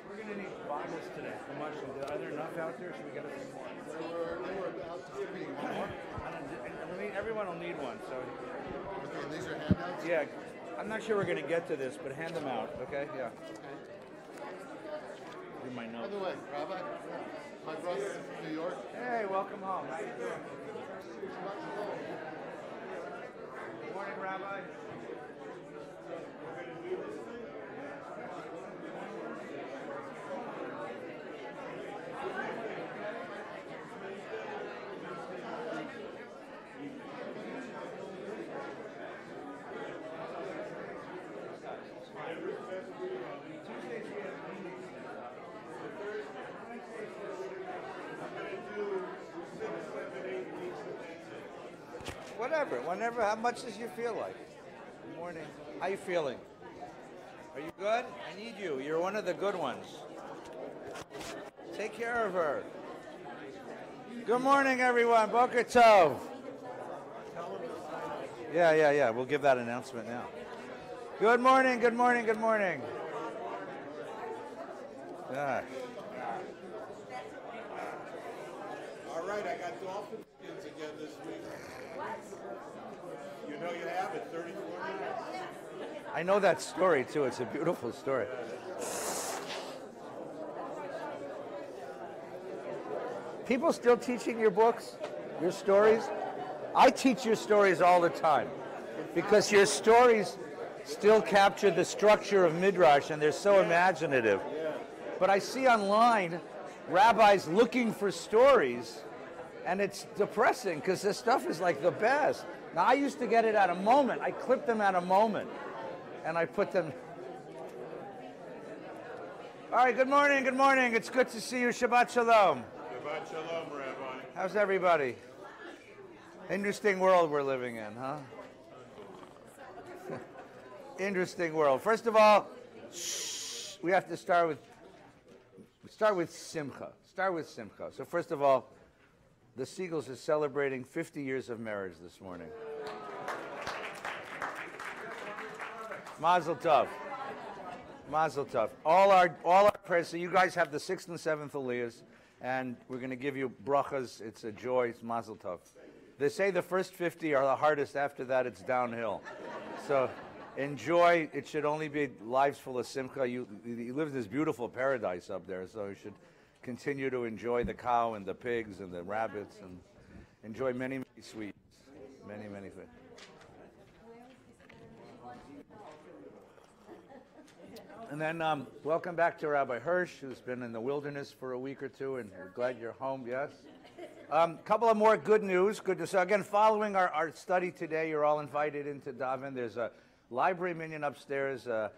We're going to need bottles today. How much? Are there enough out there? Should we get a few more? They were about distributing more. Everyone will need one. So. Okay, and these are handouts? Yeah. I'm not sure we're going to get to this, but hand them out, okay? Yeah. Do my notes. By the way, Rabbi, my brother from New York. Hey, welcome home. How you doing? Good morning, Rabbi. Whenever, how much does you feel like? Good morning. How you feeling? Are you good? I need you. You're one of the good ones. Take care of her. Good morning, everyone. Boker Tov. Yeah. We'll give that announcement now. Good morning, good morning, good morning. Gosh. All right, I got dolphin skins again this week. You know you have it, 34 minutes. I know that story, too. It's a beautiful story. People still teaching your books, your stories? I teach your stories all the time because your stories still capture the structure of Midrash and they're so imaginative. But I see online rabbis looking for stories and it's depressing because this stuff is like the best. Now, I used to get it at a moment. I clipped them at a moment, and I put them. All right, good morning, good morning. It's good to see you. Shabbat Shalom. Shabbat Shalom, Rabbi. How's everybody? Interesting world we're living in, huh? Interesting world. First of all, we have to start with Simcha. Start with Simcha. So first of all, the Seagulls are celebrating 50 years of marriage this morning. Mazel tov. Mazel tov. All our prayers. So you guys have the 6th and 7th Aliyahs, and we're going to give you brachas. It's a joy. It's Mazel tov. They say the first 50 are the hardest. After that, it's downhill. So enjoy. It should only be lives full of simcha. You live in this beautiful paradise up there, so you should continue to enjoy the cow and the pigs and the rabbits and enjoy many, many sweets. Many, many things. And then welcome back to Rabbi Hirsch, who's been in the wilderness for a week or two, and we're glad you're home, yes? Couple of more good news. So again, following our study today, you're all invited into Davin. There's a library minyan upstairs, a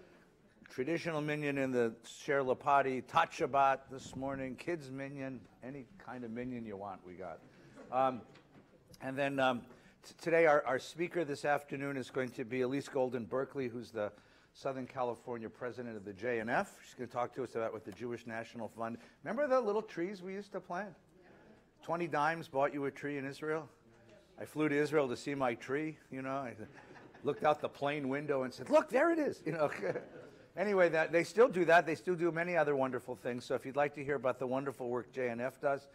traditional minyan in the Sher Lapati, Tat Shabbat this morning, kids minyan, any kind of minyan you want, we got. And then today our speaker this afternoon is going to be Elise Golden Berkeley, who's the Southern California president of the JNF. She's going to talk to us about what the Jewish National Fund. Remember the little trees we used to plant? 20 dimes bought you a tree in Israel. I flew to Israel to see my tree, you know. I looked out the plane window and said, look, there it is, you know. Anyway, they still do that. They still do many other wonderful things. So if you'd like to hear about the wonderful work JNF does,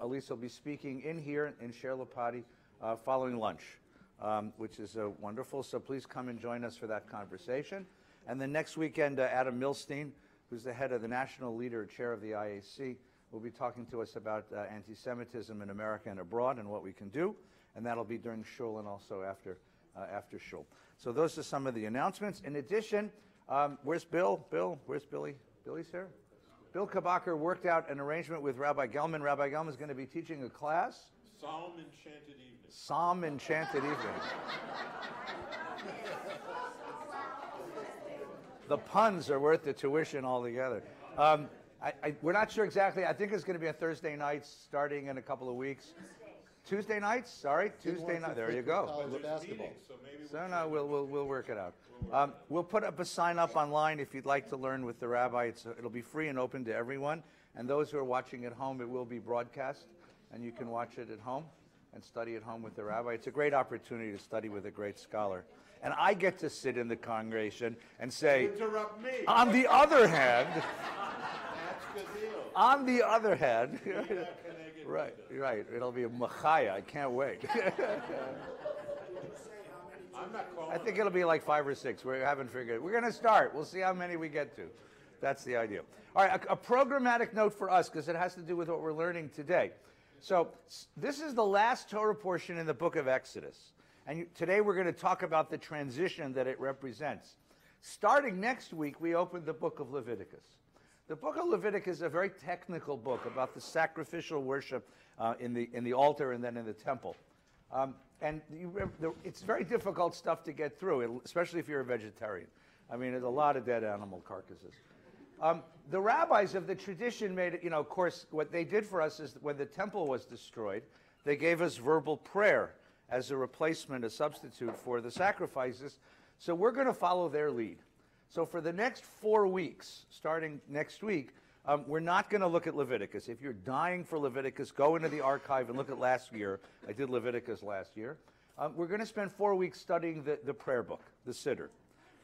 Elise will be speaking in here in Sher Lapati following lunch, which is wonderful. So please come and join us for that conversation. And then next weekend, Adam Milstein, who's the head of the national leader, chair of the IAC, will be talking to us about anti-Semitism in America and abroad and what we can do. And that'll be during Shul and also after Shul. So those are some of the announcements. In addition, where's Bill? Where's Billy? Billy's here? Bill Kabacher worked out an arrangement with Rabbi Gelman. Rabbi Gelman's going to be teaching a class. Psalm Enchanted Evening. Psalm Enchanted Evening. The puns are worth the tuition altogether. We're not sure exactly. I think it's going to be on Thursday nights starting in a couple of weeks. Tuesday nights? Sorry, Tuesday night. There you go. Basketball. So no, we'll work it out. We'll put up a sign up online if you'd like to learn with the rabbi. It'll be free and open to everyone. And those who are watching at home, it will be broadcast, and you can watch it at home and study at home with the rabbi. It's a great opportunity to study with a great scholar. And I get to sit in the congregation and say, Interrupt me. on the other hand, That's the deal. on the other hand, right, it'll be a machaya. I can't wait. I'm not calling. I think it'll be like 5 or 6. We haven't figured it. We're going to start. We'll see how many we get to. That's the idea. All right, a programmatic note for us, because it has to do with what we're learning today. So this is the last Torah portion in the book of Exodus. And today we're going to talk about the transition that it represents. Starting next week, we open the book of Leviticus. The book of Leviticus is a very technical book about the sacrificial worship in the altar and then in the temple. It's very difficult stuff to get through, especially if you're a vegetarian. I mean, there's a lot of dead animal carcasses. The rabbis of the tradition made it, of course, what they did for us is when the temple was destroyed, they gave us verbal prayer as a replacement, a substitute for the sacrifices. So we're going to follow their lead. So for the next 4 weeks, starting next week, we're not going to look at Leviticus. If you're dying for Leviticus, go into the archive and look at last year. I did Leviticus last year. We're going to spend 4 weeks studying the prayer book, the Siddur.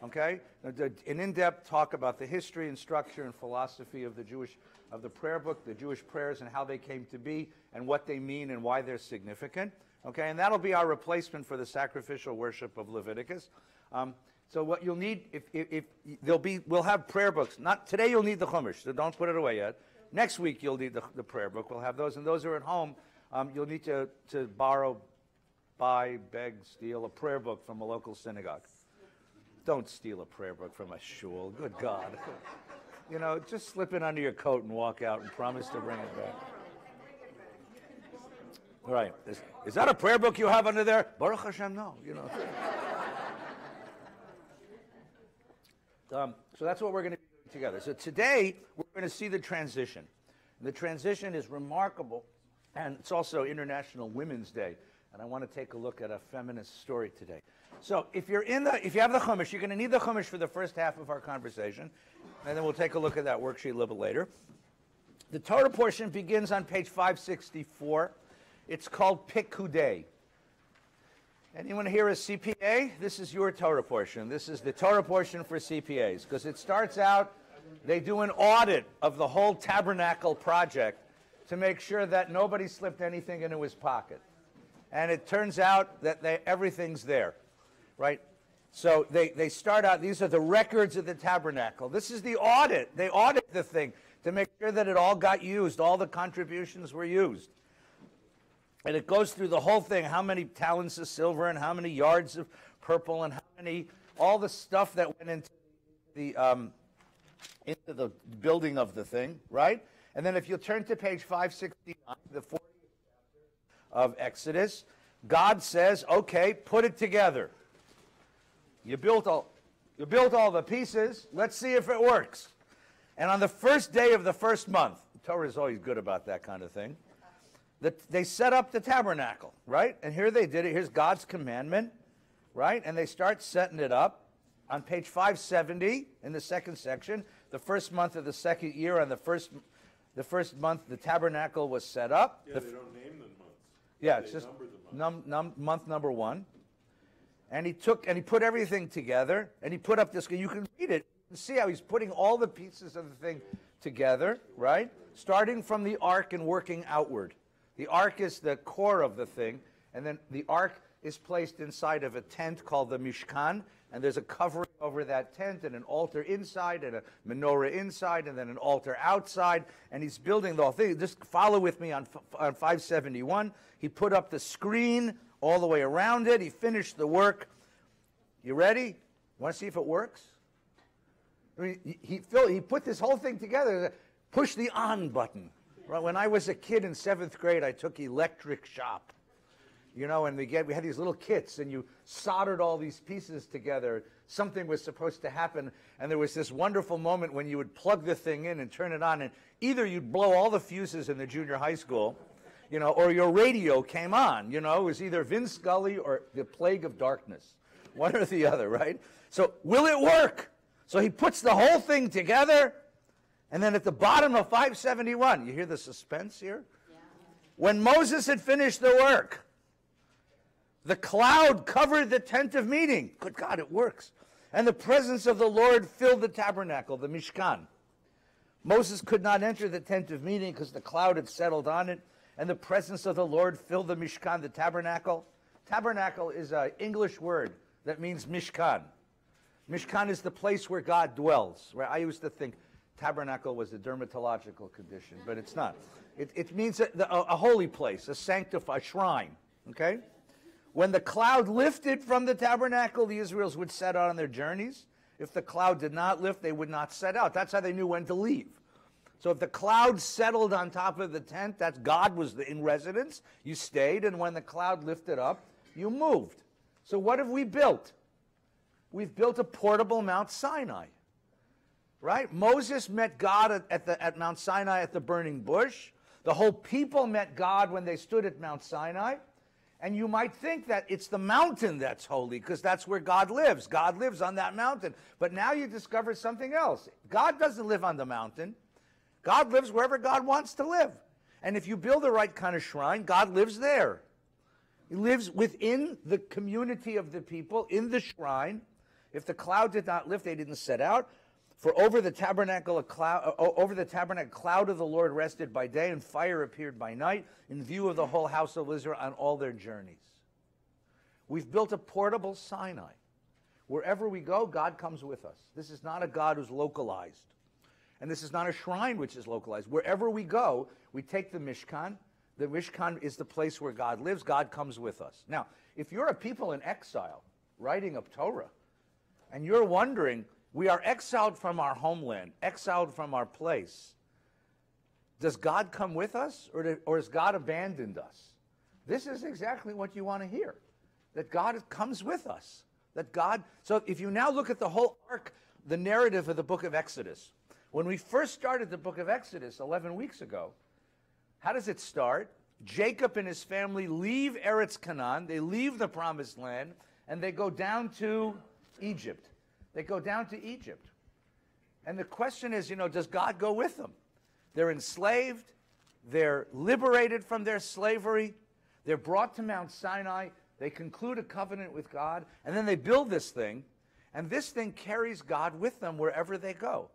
Okay? An in-depth talk about the history and structure and philosophy of the prayer book, the Jewish prayers and how they came to be and what they mean and why they're significant. Okay? And that'll be our replacement for the sacrificial worship of Leviticus. So what you'll need, we'll have prayer books. Not today. You'll need the Commish, so don't put it away yet. Next week you'll need the prayer book. We'll have those, and those are at home. You'll need to borrow, buy, beg, steal a prayer book from a local synagogue. Don't steal a prayer book from a shul. Good God. Just slip it under your coat and walk out and promise to bring it back. All right. Is that a prayer book you have under there? Baruch Hashem, no. So that's what we're going to be doing together. So today, we're going to see the transition. And the transition is remarkable, and it's also International Women's Day. And I want to take a look at a feminist story today. So if you have the Chumash, you're going to need the Chumash for the first half of our conversation, and then we'll take a look at that worksheet a little bit later. The Torah portion begins on page 564. It's called Pekudei. Anyone here is CPA? This is your Torah portion. This is the Torah portion for CPAs, because it starts out, they do an audit of the whole tabernacle project to make sure that nobody slipped anything into his pocket. And it turns out that everything's there, right? So they start out, these are the records of the tabernacle. This is the audit. They audit the thing to make sure that it all got used, all the contributions were used. And it goes through the whole thing, how many talents of silver and how many yards of purple and all the stuff that went into the building of the thing, right? And then if you turn to page 569, the 40th chapter of Exodus, God says, okay, put it together. You built all the pieces. Let's see if it works. And on the first day of the first month, Torah is always good about that kind of thing, they set up the tabernacle, right? And here they did it. Here's God's commandment, right? And they start setting it up. On page 570, in the second section, the first month of the second year, on the first month, the tabernacle was set up. Yeah, they don't name the months. Yeah, it's just month number 1. And he put everything together, and he put up this, you can read it, you can see how he's putting all the pieces of the thing together, right? Starting from the ark and working outward. The ark is the core of the thing, and then the ark is placed inside of a tent called the Mishkan, and there's a covering over that tent, and an altar inside, and a menorah inside, and then an altar outside, and he's building the whole thing. Just follow with me on 571. He put up the screen all the way around it. He finished the work. You ready? Want to see if it works? I mean, he put this whole thing together. Push the on button. Right, when I was a kid in 7th grade, I took electric shop. And we had these little kits, and you soldered all these pieces together. Something was supposed to happen, and there was this wonderful moment when you would plug the thing in and turn it on, and either you'd blow all the fuses in the junior high school, or your radio came on. It was either Vince Scully or the Plague of Darkness, one or the other, right? So will it work? So he puts the whole thing together. And then at the bottom of 571, you hear the suspense here? Yeah. When Moses had finished the work, The cloud covered the tent of meeting. Good God, it works. And the presence of the Lord filled the tabernacle, the Mishkan. Moses could not enter the tent of meeting because the cloud had settled on it, and the presence of the Lord filled the Mishkan, the tabernacle. Tabernacle is an English word that means Mishkan. Mishkan is the place where God dwells. Right? I used to think tabernacle was a dermatological condition, but it's not. It means a holy place, a sanctified shrine. Okay? When the cloud lifted from the tabernacle, the Israelites would set out on their journeys. If the cloud did not lift, they would not set out. That's how they knew when to leave. So if the cloud settled on top of the tent, that's God was in residence, you stayed, and when the cloud lifted up, you moved. So what have we built? We've built a portable Mount Sinai. Right? Moses met God at Mount Sinai at the burning bush. The whole people met God when they stood at Mount Sinai. And you might think that it's the mountain that's holy because that's where God lives. God lives on that mountain. But now you discover something else. God doesn't live on the mountain. God lives wherever God wants to live. And if you build the right kind of shrine, God lives there. He lives within the community of the people, in the shrine. If the cloud did not lift, they didn't set out. For over the tabernacle, cloud of the Lord rested by day, and fire appeared by night, in view of the whole house of Israel on all their journeys. We've built a portable Sinai. Wherever we go, God comes with us. This is not a God who's localized. And this is not a shrine which is localized. Wherever we go, we take the Mishkan. The Mishkan is the place where God lives. God comes with us. Now, if you're a people in exile, writing up Torah, and you're wondering, we are exiled from our homeland, exiled from our place. Does God come with us, or has God abandoned us? This is exactly what you want to hear, that God comes with us. That God. So if you now look at the whole arc, the narrative of the book of Exodus, when we first started the book of Exodus 11 weeks ago, how does it start? Jacob and his family leave Eretz Canaan, they leave the promised land, and they go down to Egypt. They go down to Egypt. And the question is, does God go with them? They're enslaved. They're liberated from their slavery. They're brought to Mount Sinai. They conclude a covenant with God. And then they build this thing. And this thing carries God with them wherever they go.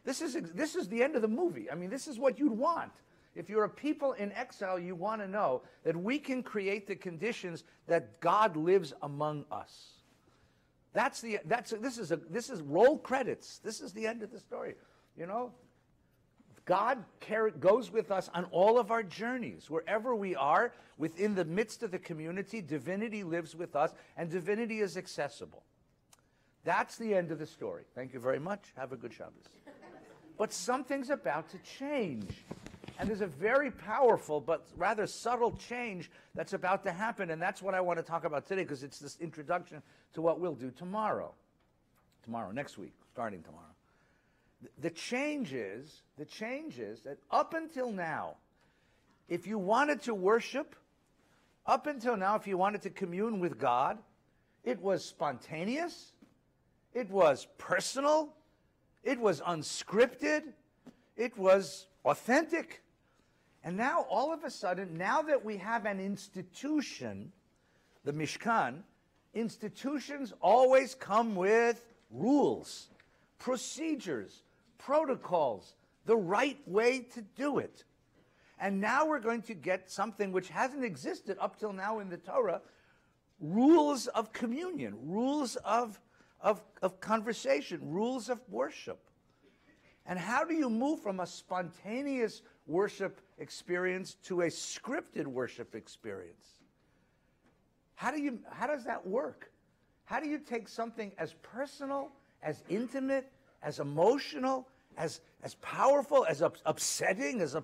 This is the end of the movie. I mean, this is what you'd want. If you're a people in exile, you want to know that we can create the conditions that God lives among us. This is roll credits. This is the end of the story. God goes with us on all of our journeys. Wherever we are, within the midst of the community, divinity lives with us, and divinity is accessible. That's the end of the story. Thank you very much. Have a good Shabbos. But something's about to change. And there's a very powerful but rather subtle change that's about to happen, and that's what I want to talk about today, because it's this introduction to what we'll do tomorrow. Next week, starting tomorrow. The change is that up until now, if you wanted to worship, up until now, if you wanted to commune with God, it was spontaneous, it was personal, it was unscripted, it was authentic. And now, all of a sudden, now that we have an institution, the Mishkan, institutions always come with rules, procedures, protocols, the right way to do it. And now we're going to get something which hasn't existed up till now in the Torah, rules of communion, rules of conversation, rules of worship. And how do you move from a spontaneous worship experience to a scripted worship experience? How does that work? How do you take something as personal, as intimate, as emotional, as powerful, as upsetting, as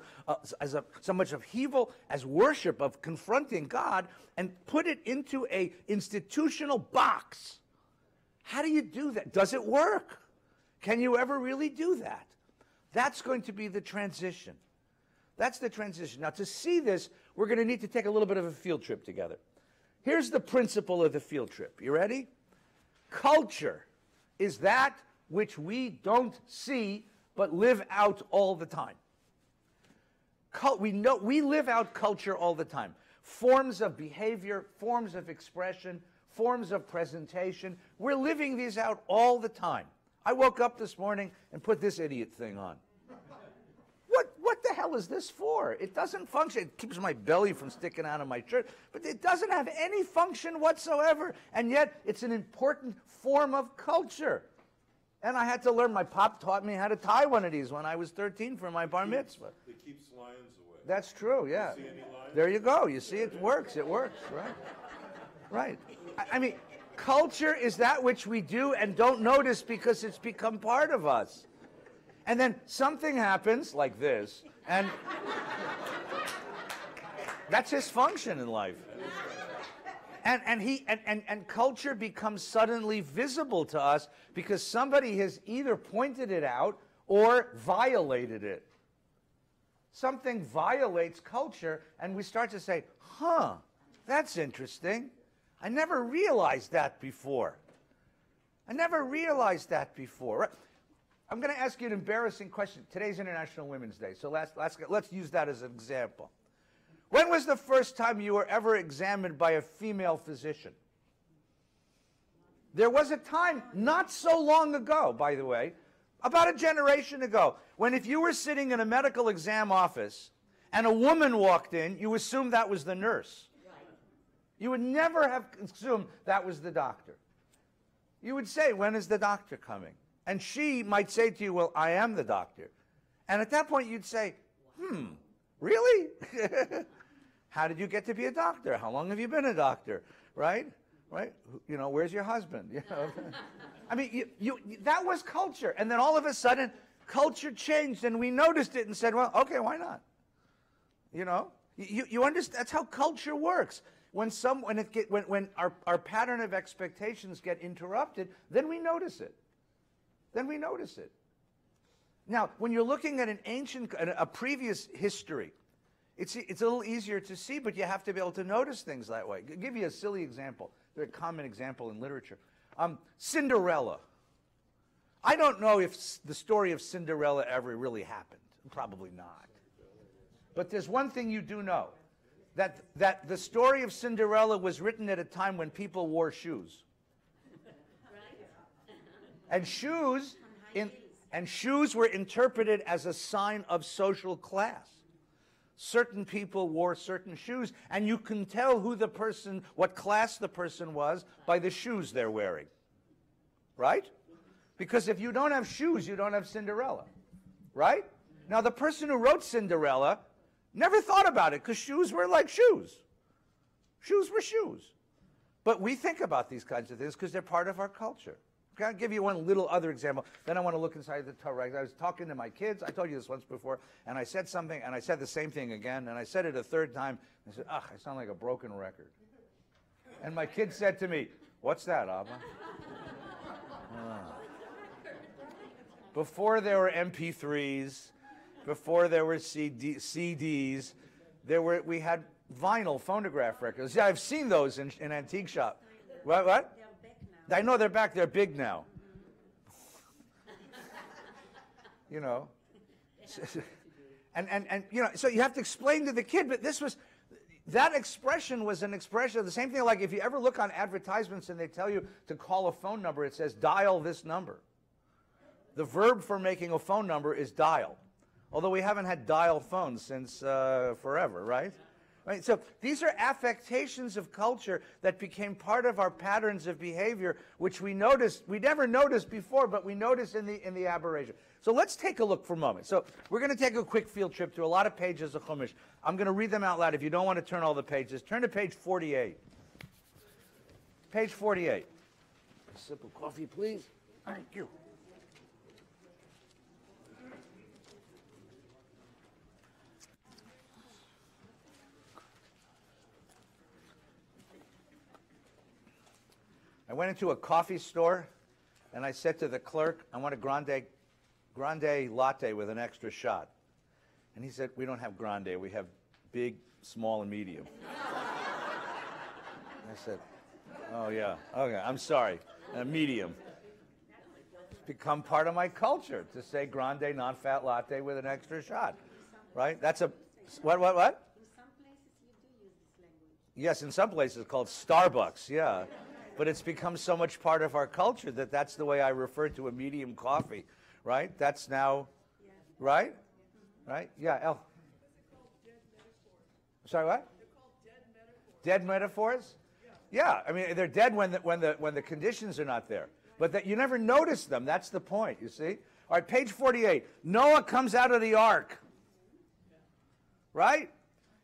so much upheaval, as worship of confronting God, and put it into a institutional box? How do you do that? Does it work? Can you ever really do that? That's going to be the transition. That's the transition. Now, to see this, we're going to need to take a little bit of a field trip together. Here's the principle of the field trip. You ready? Culture is that which we don't see but live out all the time. We live out culture all the time. forms of behavior, forms of expression, forms of presentation. We're living these out all the time. I woke up this morning and put this idiot thing on. What the hell is this for? It doesn't function. It keeps my belly from sticking out of my shirt, but it doesn't have any function whatsoever, and yet it's an important form of culture. And I had to learn. My pop taught me how to tie one of these when I was 13 for my bar mitzvah. It keeps lions away. That's true, yeah. See any lions? There you go. You see, it works, right? Right. I mean, culture is that which we do and don't notice because it's become part of us. And then something happens like this, and that's his function in life. And culture becomes suddenly visible to us because somebody has either pointed it out or violated it. Something violates culture, and we start to say, huh, that's interesting. I never realized that before. I'm going to ask you an embarrassing question. Today's International Women's Day, so let's use that as an example. When was the first time you were ever examined by a female physician? There was a time, not so long ago, by the way, about a generation ago, when if you were sitting in a medical exam office and a woman walked in, you assumed that was the nurse. You would never have assumed that was the doctor. You would say, when is the doctor coming? And she might say to you, well, I am the doctor. And at that point, you'd say, really? How did you get to be a doctor? How long have you been a doctor? Right? You know, where's your husband? You know? I mean, that was culture. And then all of a sudden, culture changed, and we noticed it and said, well, okay, why not? You know? You understand? That's how culture works. When our pattern of expectations get interrupted, then we notice it. Now, when you're looking at a previous history, it's a little easier to see, but you have to be able to notice things that way. I'll give you a silly example, a very common example in literature. Cinderella. I don't know if the story of Cinderella ever really happened. Probably not. But there's one thing you do know, that the story of Cinderella was written at a time when people wore shoes. And shoes were interpreted as a sign of social class. Certain people wore certain shoes, and you can tell what class the person was by the shoes they're wearing. Right? Because if you don't have shoes, you don't have Cinderella. Right? Now, the person who wrote Cinderella never thought about it, because shoes were like shoes. Shoes were shoes. But we think about these kinds of things because they're part of our culture. Okay, I'll give you one little other example. Then I want to look inside the Torah. I was talking to my kids. I told you this once before. And I said something, and I said the same thing again. And I said it a third time. I said, I sound like a broken record. And my kid said to me, what's that, Abba? Before there were MP3s, before there were CDs, we had vinyl phonograph records. Yeah, I've seen those in antique shop. What? They're back now. I know they're back. They're big now. You know. And you know, so you have to explain to the kid, but that expression was an expression of the same thing. Like if you ever look on advertisements and they tell you to call a phone number, it says dial this number. The verb for making a phone number is dial. Although we haven't had dial phones since forever, right? Right? So these are affectations of culture that became part of our patterns of behavior, which we never noticed before, but we notice in the aberration. So let's take a look for a moment. So we're going to take a quick field trip through a lot of pages of Commish. I'm going to read them out loud. If you don't want to turn all the pages, turn to page 48. Page 48. A sip of coffee, please. Thank you. I went into a coffee store, and I said to the clerk, I want a grande latte with an extra shot. And he said, we don't have grande, we have big, small, and medium. I said, oh yeah, okay, I'm sorry, medium. It's become part of my culture to say grande, non-fat latte with an extra shot, right? That's a, what? In some places you do use this Yes, in some places called Starbucks, yeah. But it's become so much part of our culture that that's the way I refer to a medium coffee, right? That's now, right? Right? Yeah, El. Sorry, what? Dead metaphors? Yeah, I mean, they're dead when the conditions are not there. But that you never notice them. That's the point, you see? All right, page 48. Noah comes out of the ark. Right?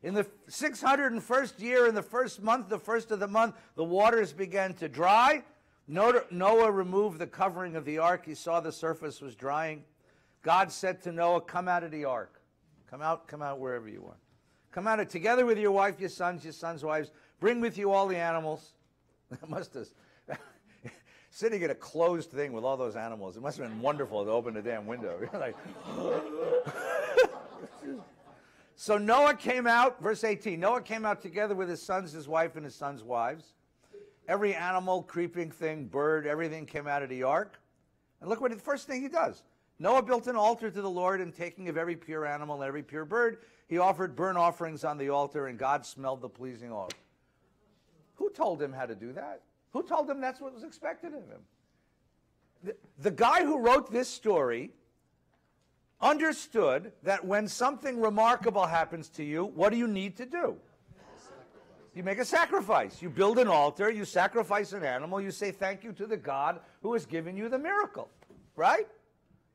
In the 601st year, in the first month, the first of the month, the waters began to dry. Noah removed the covering of the ark. He saw the surface was drying. God said to Noah, come out of the ark. Come out wherever you want. Come out together with your wife, your sons' wives. Bring with you all the animals. Must have sitting in a closed thing with all those animals. It must have been wonderful to open the damn window. Like, so Noah came out, verse 18. Noah came out together with his sons, his wife, and his sons' wives. Every animal, creeping thing, bird, everything came out of the ark. And look what the first thing he does. Noah built an altar to the Lord, and taking of every pure animal and every pure bird, he offered burnt offerings on the altar, and God smelled the pleasing odor. Who told him how to do that? Who told him that's what was expected of him? The guy who wrote this story understood that when something remarkable happens to you, what do you need to do? You make a sacrifice. You build an altar, you sacrifice an animal, you say thank you to the God who has given you the miracle, right?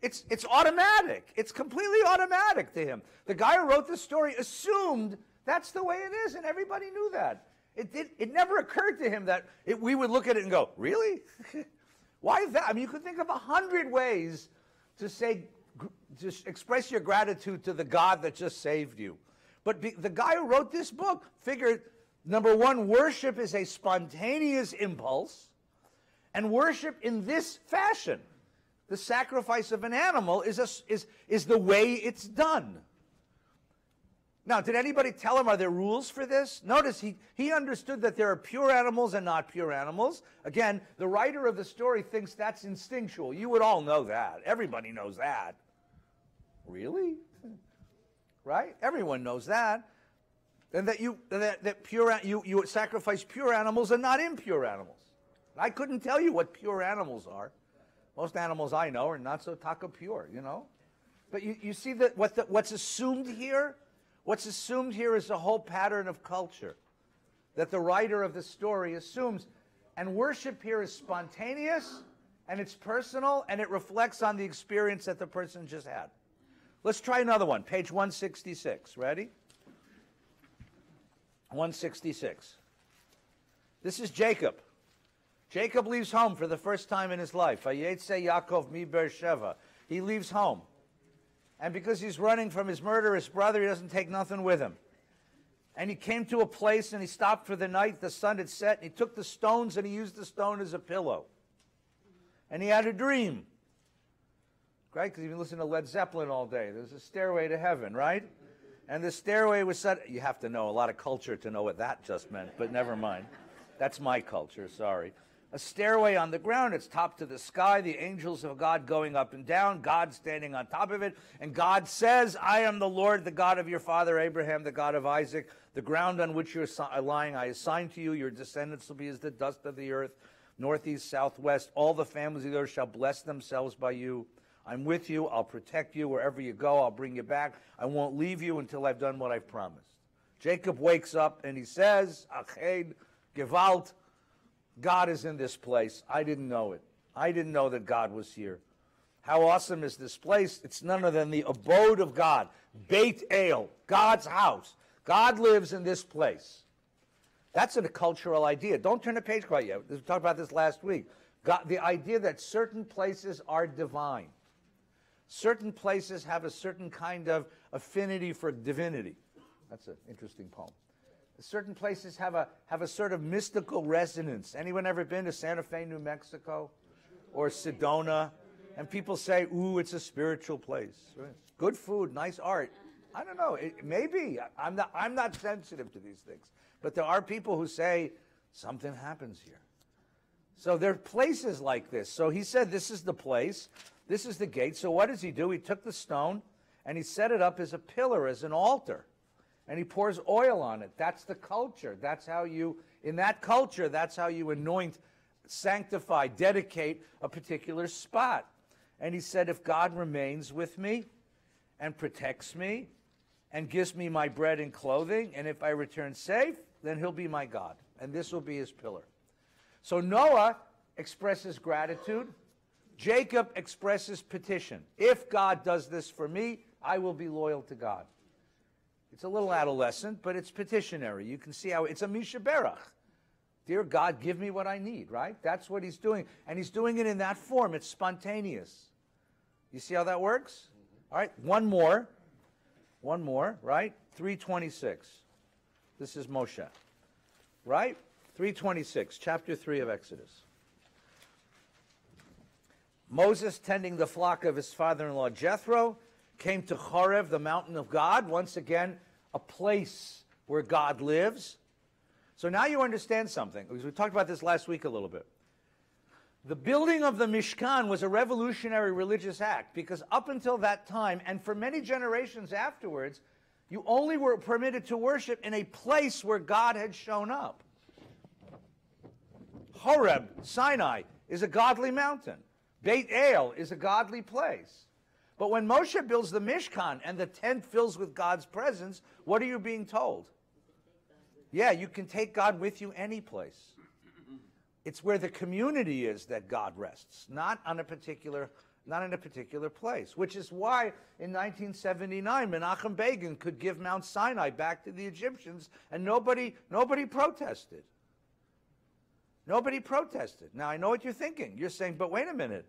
It's automatic. It's completely automatic to him. The guy who wrote this story assumed that's the way it is, and everybody knew that. It never occurred to him that we would look at it and go, really? Why is that? I mean, you could think of 100 ways to say, just express your gratitude to the God that just saved you. But the guy who wrote this book figured, number one, worship is a spontaneous impulse, and worship in this fashion, the sacrifice of an animal, is the way it's done. Now, did anybody tell him, are there rules for this? Notice he understood that there are pure animals and not pure animals. Again, the writer of the story thinks that's instinctual. You would all know that. Everybody knows that. Really? Right? Everyone knows that. And that you sacrifice pure animals and not impure animals. I couldn't tell you what pure animals are. Most animals I know are not so taka pure, you know. But you see that what's assumed here? What's assumed here is a whole pattern of culture that the writer of the story assumes. And worship here is spontaneous, and it's personal, and it reflects on the experience that the person just had. Let's try another one. Page 166. Ready? 166. This is Jacob. Jacob leaves home for the first time in his life. Vayetze Yaakov mi Beersheva. He leaves home. And because he's running from his murderous brother, he doesn't take nothing with him. And he came to a place and he stopped for the night. The sun had set, and he took the stones and he used the stone as a pillow. And he had a dream. Right? Because you've been listening to Led Zeppelin all day. There's a stairway to heaven, right? And the stairway was set. You have to know a lot of culture to know what that just meant, but never mind. That's my culture, sorry. A stairway on the ground, it's top to the sky, the angels of God going up and down, God standing on top of it, and God says, I am the Lord, the God of your father Abraham, the God of Isaac. The ground on which you're lying I assign to you, your descendants will be as the dust of the earth, northeast, southwest. All the families of the earth shall bless themselves by you. I'm with you, I'll protect you wherever you go, I'll bring you back. I won't leave you until I've done what I've promised. Jacob wakes up and he says, Ached, Gewalt, God is in this place. I didn't know it. I didn't know that God was here. How awesome is this place? It's none other than the abode of God. Beit El, God's house. God lives in this place. That's a cultural idea. Don't turn the page quite yet. We talked about this last week. The idea that certain places are divine. Certain places have a certain kind of affinity for divinity. That's an interesting poem. Certain places have a sort of mystical resonance. Anyone ever been to Santa Fe, New Mexico? Or Sedona? And people say, ooh, it's a spiritual place. Right? Good food, nice art. I don't know. Maybe. I'm not sensitive to these things. But there are people who say, something happens here. So there are places like this. So he said, this is the place. This is the gate. So what does he do? He took the stone and he set it up as a pillar, as an altar. And he pours oil on it. That's the culture. That's how you, in that culture, that's how you anoint, sanctify, dedicate a particular spot. And he said, if God remains with me and protects me and gives me my bread and clothing, and if I return safe, then he'll be my God. And this will be his pillar. So Noah expresses gratitude. Jacob expresses petition. If God does this for me, I will be loyal to God. It's a little adolescent, but it's petitionary. You can see how it's a Misha Berach. Dear God, give me what I need, right? That's what he's doing. And he's doing it in that form. It's spontaneous. You see how that works? All right, one more, right? 326. This is Moshe, right? 326, chapter 3 of Exodus. Moses, tending the flock of his father-in-law Jethro, came to Horeb, the mountain of God, once again, a place where God lives. So now you understand something, because we talked about this last week a little bit. The building of the Mishkan was a revolutionary religious act, because up until that time, and for many generations afterwards, you only were permitted to worship in a place where God had shown up. Horeb, Sinai, is a godly mountain. Beit El is a godly place. But when Moshe builds the Mishkan and the tent fills with God's presence, what are you being told? Yeah, you can take God with you any place. It's where the community is that God rests, not in a particular place. Which is why in 1979 Menachem Begin could give Mount Sinai back to the Egyptians, and nobody protested. Nobody protested. Now I know what you're thinking. You're saying, but wait a minute.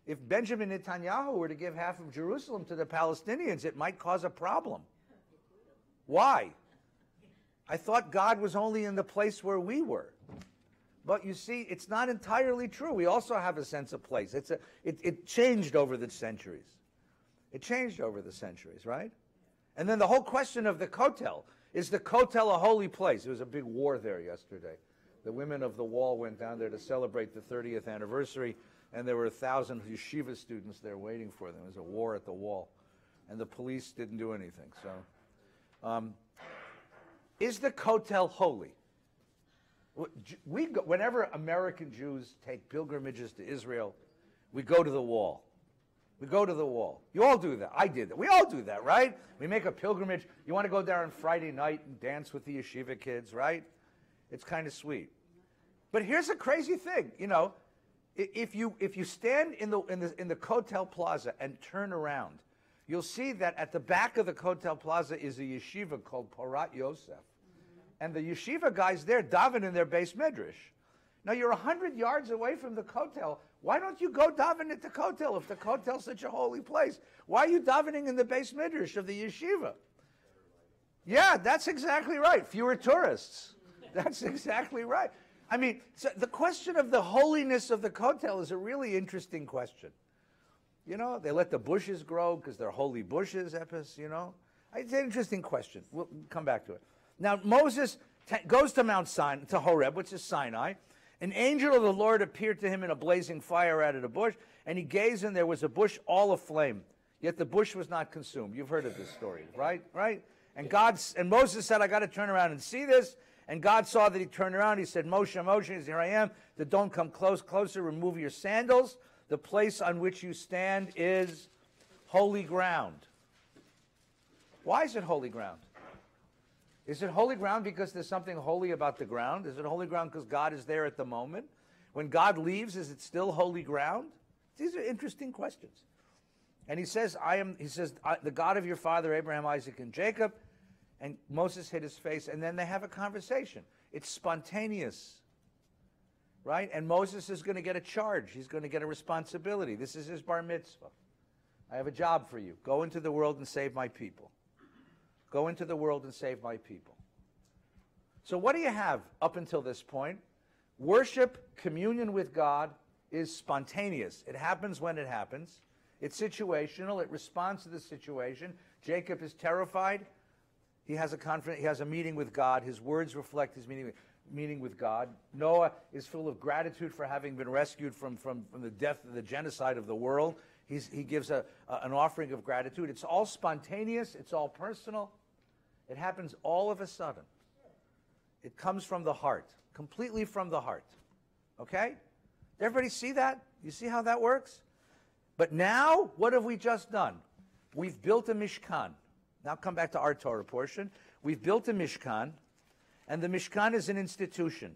If Benjamin Netanyahu were to give half of Jerusalem to the Palestinians, it might cause a problem. Why? I thought God was only in the place where we were. But you see, it's not entirely true. We also have a sense of place. It changed over the centuries. It changed over the centuries, right? And then the whole question of the Kotel. Is the Kotel a holy place? There was a big war there yesterday. The women of the wall went down there to celebrate the 30th anniversary, and there were 1,000 yeshiva students there waiting for them. There was a war at the wall, and the police didn't do anything. So, is the Kotel holy? Whenever American Jews take pilgrimages to Israel, we go to the wall. We go to the wall. You all do that. I did that. We all do that, right? We make a pilgrimage. You want to go there on Friday night and dance with the yeshiva kids, right? It's kind of sweet. But here's a crazy thing. You know, if you stand in the Kotel Plaza and turn around, you'll see that at the back of the Kotel Plaza is a yeshiva called Porat Yosef. And the yeshiva guys there daven in their base medrash. Now you're 100 yards away from the Kotel. Why don't you go daven at the Kotel if the Kotel's such a holy place? Why are you davening in the base midrash of the yeshiva? Yeah, that's exactly right. Fewer tourists. That's exactly right. I mean, so the question of the holiness of the Kotel is a really interesting question. You know, they let the bushes grow because they're holy bushes, Epis, you know. It's an interesting question. We'll come back to it. Now, Moses goes to Mount Sinai, to Horeb, which is Sinai. An angel of the Lord appeared to him in a blazing fire out of the bush, and he gazed, and there was a bush all aflame. Yet the bush was not consumed. You've heard of this story, right? Right? And Moses said, I got to turn around and see this. And God saw that he turned around. He said, Moshe, Moshe, he said, here I am. That don't come closer. Remove your sandals. The place on which you stand is holy ground. Why is it holy ground? Is it holy ground because there's something holy about the ground? Is it holy ground because God is there at the moment? When God leaves, is it still holy ground? These are interesting questions. And he says, the God of your father, Abraham, Isaac, and Jacob. And Moses hid his face, and then they have a conversation. It's spontaneous, right? And Moses is going to get a charge. He's going to get a responsibility. This is his bar mitzvah. I have a job for you. Go into the world and save my people. Go into the world and save my people. So what do you have up until this point? Worship, communion with God is spontaneous. It happens when it happens. It's situational. It responds to the situation. Jacob is terrified. He has a meeting with God. His words reflect his meeting with God. Noah is full of gratitude for having been rescued from the death, the genocide of the world. He gives an offering of gratitude. It's all spontaneous. It's all personal. It happens all of a sudden. It comes from the heart, completely from the heart. Okay? Everybody see that? You see how that works? But now, what have we just done? We've built a Mishkan. Now come back to our Torah portion. We've built a Mishkan, and the Mishkan is an institution.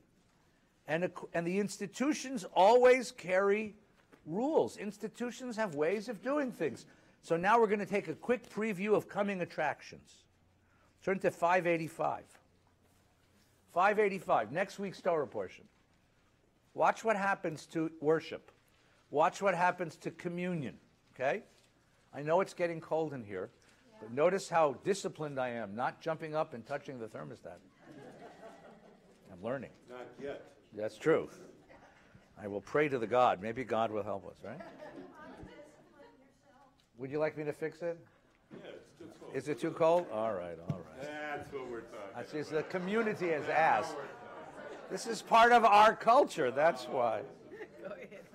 And the institutions always carry rules. Institutions have ways of doing things. So now we're going to take a quick preview of coming attractions. Turn to 585. 585, next week's Torah portion. Watch what happens to worship. Watch what happens to communion, okay? I know it's getting cold in here, but notice how disciplined I am, not jumping up and touching the thermostat. I'm learning. Not yet. That's true. I will pray to the God. Maybe God will help us, right? Would you like me to fix it? Yeah, it's too cold. Is it too cold? All right, all right. That's what we're talking I see, the community has asked. This is part of our culture, that's why.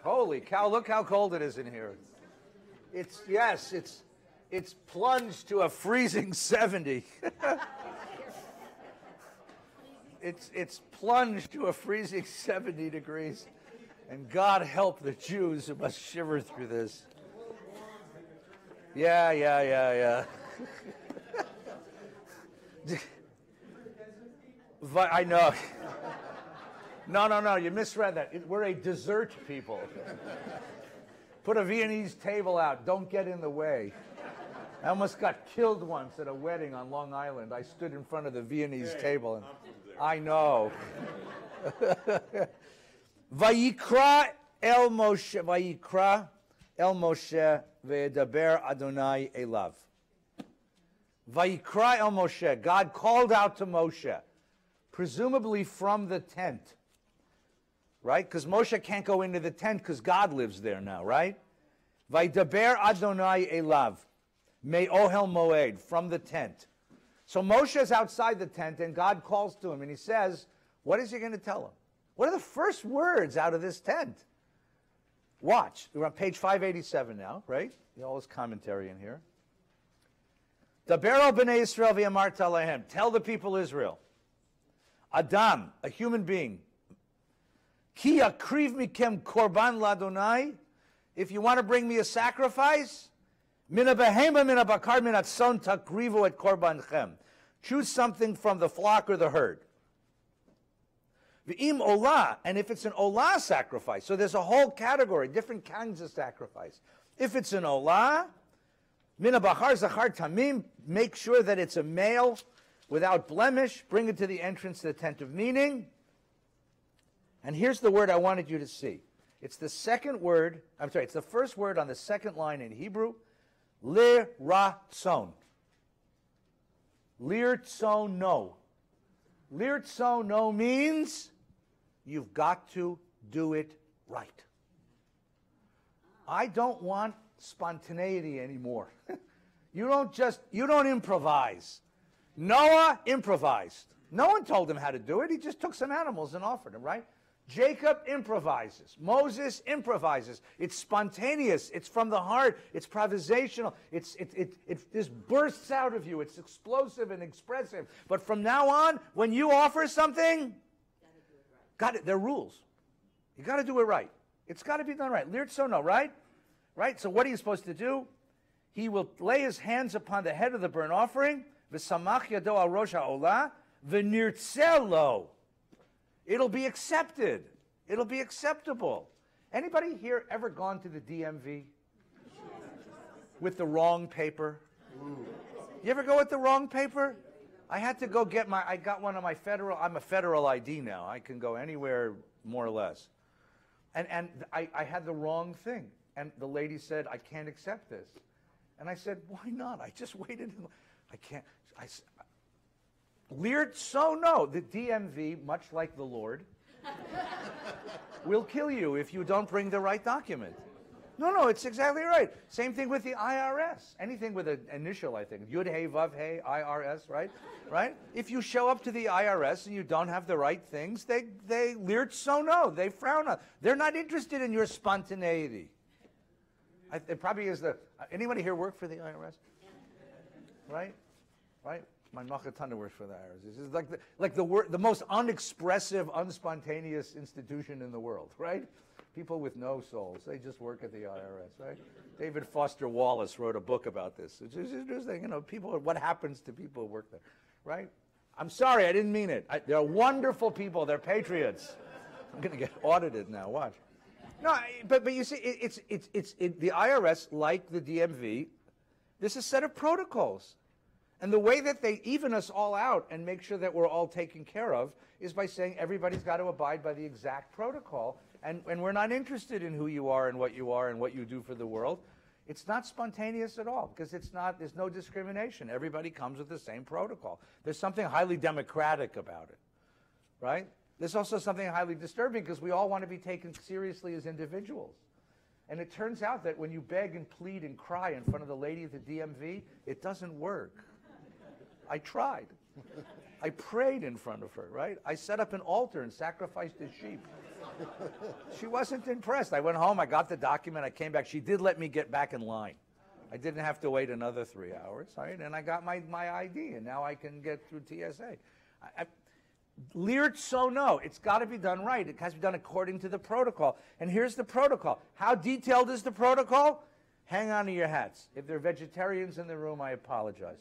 Holy cow, look how cold it is in here. It's plunged to a freezing 70. It's plunged to a freezing 70 degrees. And God help the Jews who must shiver through this. Yeah. I know. No, you misread that. We're a dessert people. Put a Viennese table out. Don't get in the way. I almost got killed once at a wedding on Long Island. I stood in front of the Viennese table. And I know. Vayikra el Moshe ve'edaber Adonai elav. Vayikra el Moshe. God called out to Moshe, presumably from the tent. Right? Because Moshe can't go into the tent because God lives there now, right? Vaydaber Adonai elav. Me ohel moed. From the tent. So Moshe is outside the tent and God calls to him and he says, what is he going to tell him? What are the first words out of this tent? Watch. We're on page 587 now, right? All this commentary in here. Daber al b'nei Yisrael v'yamarta lahem. Tell the people Israel. Adam, a human being. Ki akriv mikem korban ladonai. If you want to bring me a sacrifice, mina behema mina bakar mina tzon takrivu et korbanchem. Choose something from the flock or the herd. V'im olah, and if it's an olah sacrifice, so there's a whole category, different kinds of sacrifice. If it's an olah, mina bachar zachar tamim, make sure that it's a male without blemish, bring it to the entrance to the tent of meeting. And here's the word I wanted you to see. It's the second word, it's the first word on the second line in Hebrew, liratzon. Lirtzono. Lirtzono means you've got to do it right. I don't want spontaneity anymore. You don't improvise. Noah improvised. No one told him how to do it. He just took some animals and offered them, right? Jacob improvises. Moses improvises. It's spontaneous. It's from the heart. It's improvisational. It just bursts out of you. It's explosive and expressive. But from now on, when you offer something, there are rules. You got to do it right. It's got to be done right. Lirtzono, right? Right? So what are you supposed to do? He will lay his hands upon the head of the burnt offering. V'samach yado al rosh ha'olah. V'nirtzelo. It'll be accepted. It'll be acceptable. Anybody here ever gone to the DMV with the wrong paper? You ever go with the wrong paper? I had to go get I got one of my I'm a federal ID now. I can go anywhere more or less. And I had the wrong thing. And the lady said, I can't accept this. And I said, why not? I just waited. I can't. No. The DMV, much like the Lord, will kill you if you don't bring the right document. No, it's exactly right. Same thing with the IRS. Anything with an initial, I think. Yud Hey Vav Hey, IRS, right? Right? If you show up to the IRS and you don't have the right things, they they frown on. They're not interested in your spontaneity. It probably is anybody here work for the IRS? Right? My Machatana works for the IRS. This is like the most unexpressive, unspontaneous institution in the world, right? People with no souls, they just work at the IRS, right? David Foster Wallace wrote a book about this. It's just interesting, people, what happens to people who work there, right? I'm sorry, I didn't mean it. They're wonderful people. They're patriots. I'm going to get audited now. Watch. No, but you see, the IRS, like the DMV, this is a set of protocols. And the way that they even us all out and make sure that we're all taken care of is by saying everybody's got to abide by the exact protocol. And we're not interested in who you are and what you do for the world. It's not spontaneous at all because there's no discrimination. Everybody comes with the same protocol. There's something highly democratic about it, right? There's also something highly disturbing because we all want to be taken seriously as individuals. And it turns out that when you beg and plead and cry in front of the lady at the DMV, it doesn't work. I tried. I prayed in front of her, right? I set up an altar and sacrificed a sheep. She wasn't impressed. I went home, I got the document, I came back. She did let me get back in line. I didn't have to wait another 3 hours, right? And I got my ID, and now I can get through TSA. Lirt so no, it's got to be done right. It has to be done according to the protocol. And here's the protocol. How detailed is the protocol? Hang on to your hats. If there are vegetarians in the room, I apologize.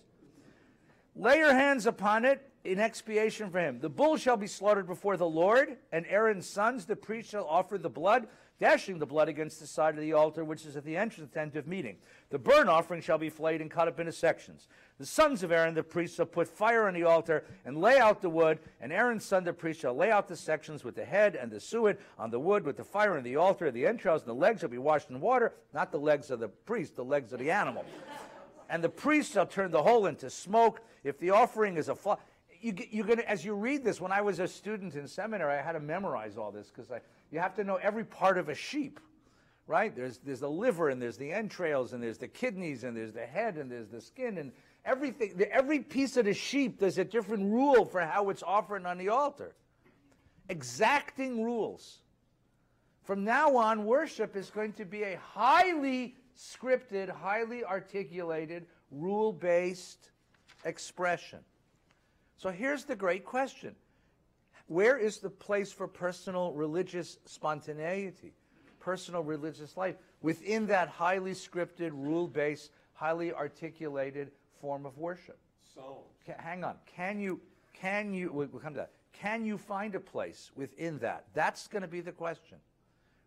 Lay your hands upon it in expiation for him. The bull shall be slaughtered before the Lord, and Aaron's sons, the priest, shall offer the blood, dashing the blood against the side of the altar, which is at the entrance tent of meeting. The burnt offering shall be flayed and cut up into sections. The sons of Aaron, the priest, shall put fire on the altar and lay out the wood, and Aaron's son, the priest, shall lay out the sections with the head and the suet on the wood with the fire on the altar. The entrails and the legs shall be washed in water, not the legs of the priest, the legs of the animal. And the priest shall turn the whole into smoke. If the offering is a flock, you're going to, as you read this, when I was a student in seminary, I had to memorize all this because you have to know every part of a sheep, right? There's the liver, and there's the entrails, and there's the kidneys, and there's the head, and there's the skin, and everything. Every piece of the sheep, there's a different rule for how it's offered on the altar. Exacting rules. From now on, worship is going to be a highly scripted, highly articulated, rule-based expression. So here's the great question. Where is the place for personal religious spontaneity, personal religious life, within that highly scripted, rule-based, highly articulated form of worship? So, Hang on. We'll come to that. Can you find a place within that? That's going to be the question,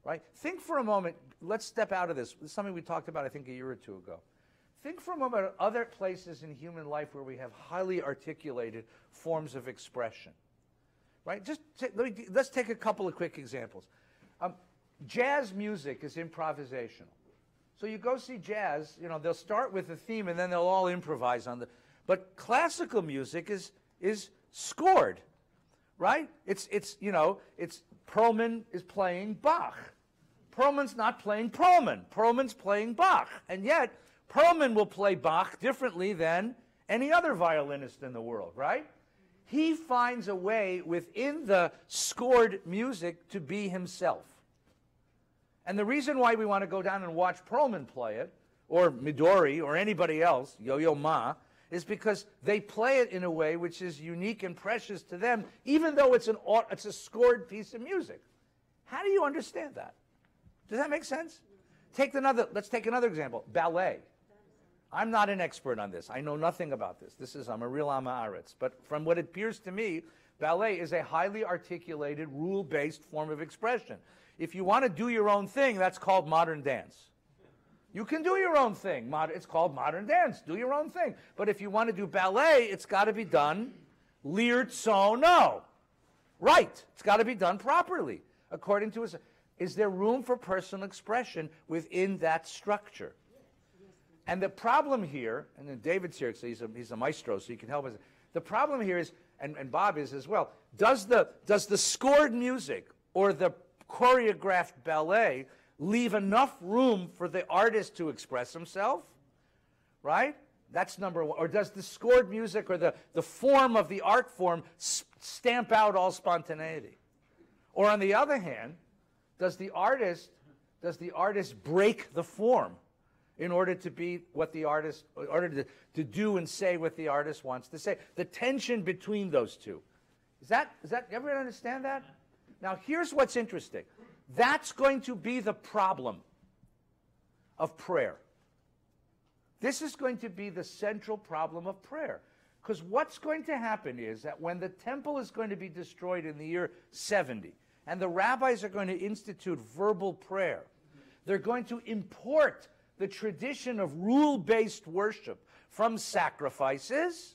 right? Think for a moment. Let's step out of this. This is something we talked about, I think, a year or two ago. Think for a moment of other places in human life where we have highly articulated forms of expression, right? Let's take a couple of quick examples. Jazz music is improvisational. So you go see jazz, they'll start with a theme and then they'll all improvise on but classical music is scored, right? It's Perlman is playing Bach. Perlman's not playing Perlman. Perlman's playing Bach. And yet, Perlman will play Bach differently than any other violinist in the world, right? He finds a way within the scored music to be himself. And the reason why we want to go down and watch Perlman play it, or Midori, or anybody else, Yo-Yo Ma, is because they play it in a way which is unique and precious to them, even though it's a scored piece of music. How do you understand that? Does that make sense? Let's take another example, ballet. I'm not an expert on this. I know nothing about this. I'm a real Amaretz. But from what it appears to me, ballet is a highly articulated, rule-based form of expression. If you want to do your own thing, that's called modern dance. You can do your own thing. It's called modern dance. Do your own thing. But if you want to do ballet, it's got to be done lirt so no. Right. It's got to be done properly. According to is there room for personal expression within that structure? And the problem here, and then David's here, so he's a maestro, so he can help us. The problem here is, and Bob is as well, does the scored music or the choreographed ballet leave enough room for the artist to express himself? Right? That's number one. Or does the scored music or the form of the art form stamp out all spontaneity? Or on the other hand, does the artist break the form in order to be what the artist, in order to do and say what the artist wants to say. The tension between those two. Is that, everyone understand that? Now here's what's interesting. That's going to be the problem of prayer. This is going to be the central problem of prayer. Because what's going to happen is that when the temple is going to be destroyed in the year 70, and the rabbis are going to institute verbal prayer, they're going to import the tradition of rule-based worship from sacrifices,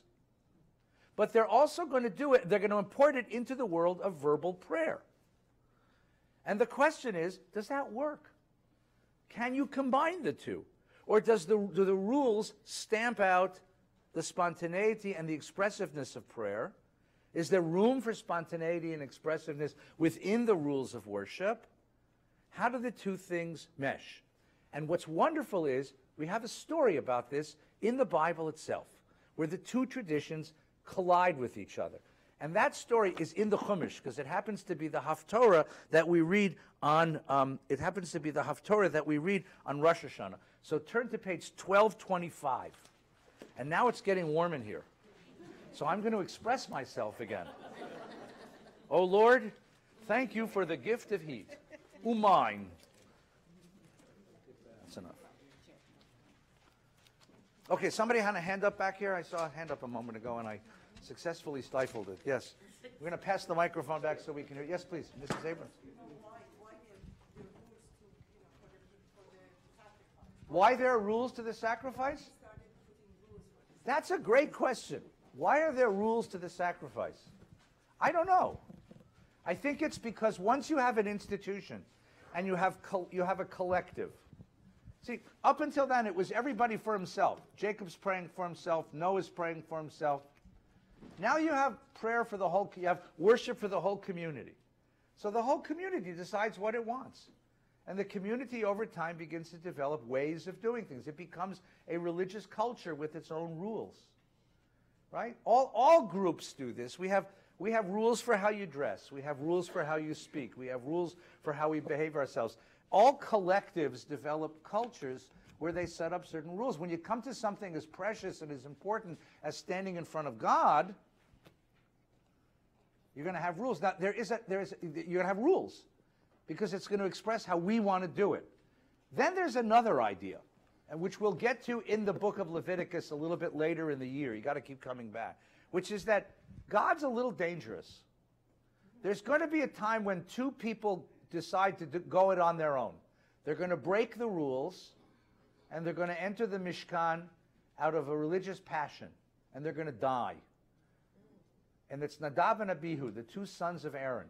but they're also going to do it, they're going to import it into the world of verbal prayer. And the question is, does that work? Can you combine the two? Or do the rules stamp out the spontaneity and the expressiveness of prayer? Is there room for spontaneity and expressiveness within the rules of worship? How do the two things mesh? And what's wonderful is we have a story about this in the Bible itself, where the two traditions collide with each other. And that story is in the Commish, because it happens to be the Haftorah that we read on. It happens to be the Haftorah that we read on Rosh Hashanah. So turn to page 1225. And now it's getting warm in here. So I'm going to express myself again. Oh Lord, thank you for the gift of heat. Umine. That's enough. Okay, somebody had a hand up back here. I saw a hand up a moment ago, and I successfully stifled it. Yes. We're going to pass the microphone back so we can hear. Yes, please, Mrs. Abrams. Why there are rules to the sacrifice? That's a great question. Why are there rules to the sacrifice? I don't know. I think it's because once you have an institution and you have a collective. See, up until then it was everybody for himself. Jacob's praying for himself. Noah's praying for himself. Now you have prayer for the whole, you have worship for the whole community. So the whole community decides what it wants. And the community over time begins to develop ways of doing things. It becomes a religious culture with its own rules. Right? All groups do this. We have rules for how you dress. We have rules for how you speak. We have rules for how we behave ourselves. All collectives develop cultures where they set up certain rules. When you come to something as precious and as important as standing in front of God, you're going to have rules. Now, you're going to have rules because it's going to express how we want to do it. Then there's another idea, and which we'll get to in the book of Leviticus a little bit later in the year. You got to keep coming back, which is that God's a little dangerous. There's going to be a time when two people decide to go it on their own. They're going to break the rules, and they're going to enter the Mishkan out of a religious passion, and they're going to die. And it's Nadav and Abihu, the two sons of Aaron.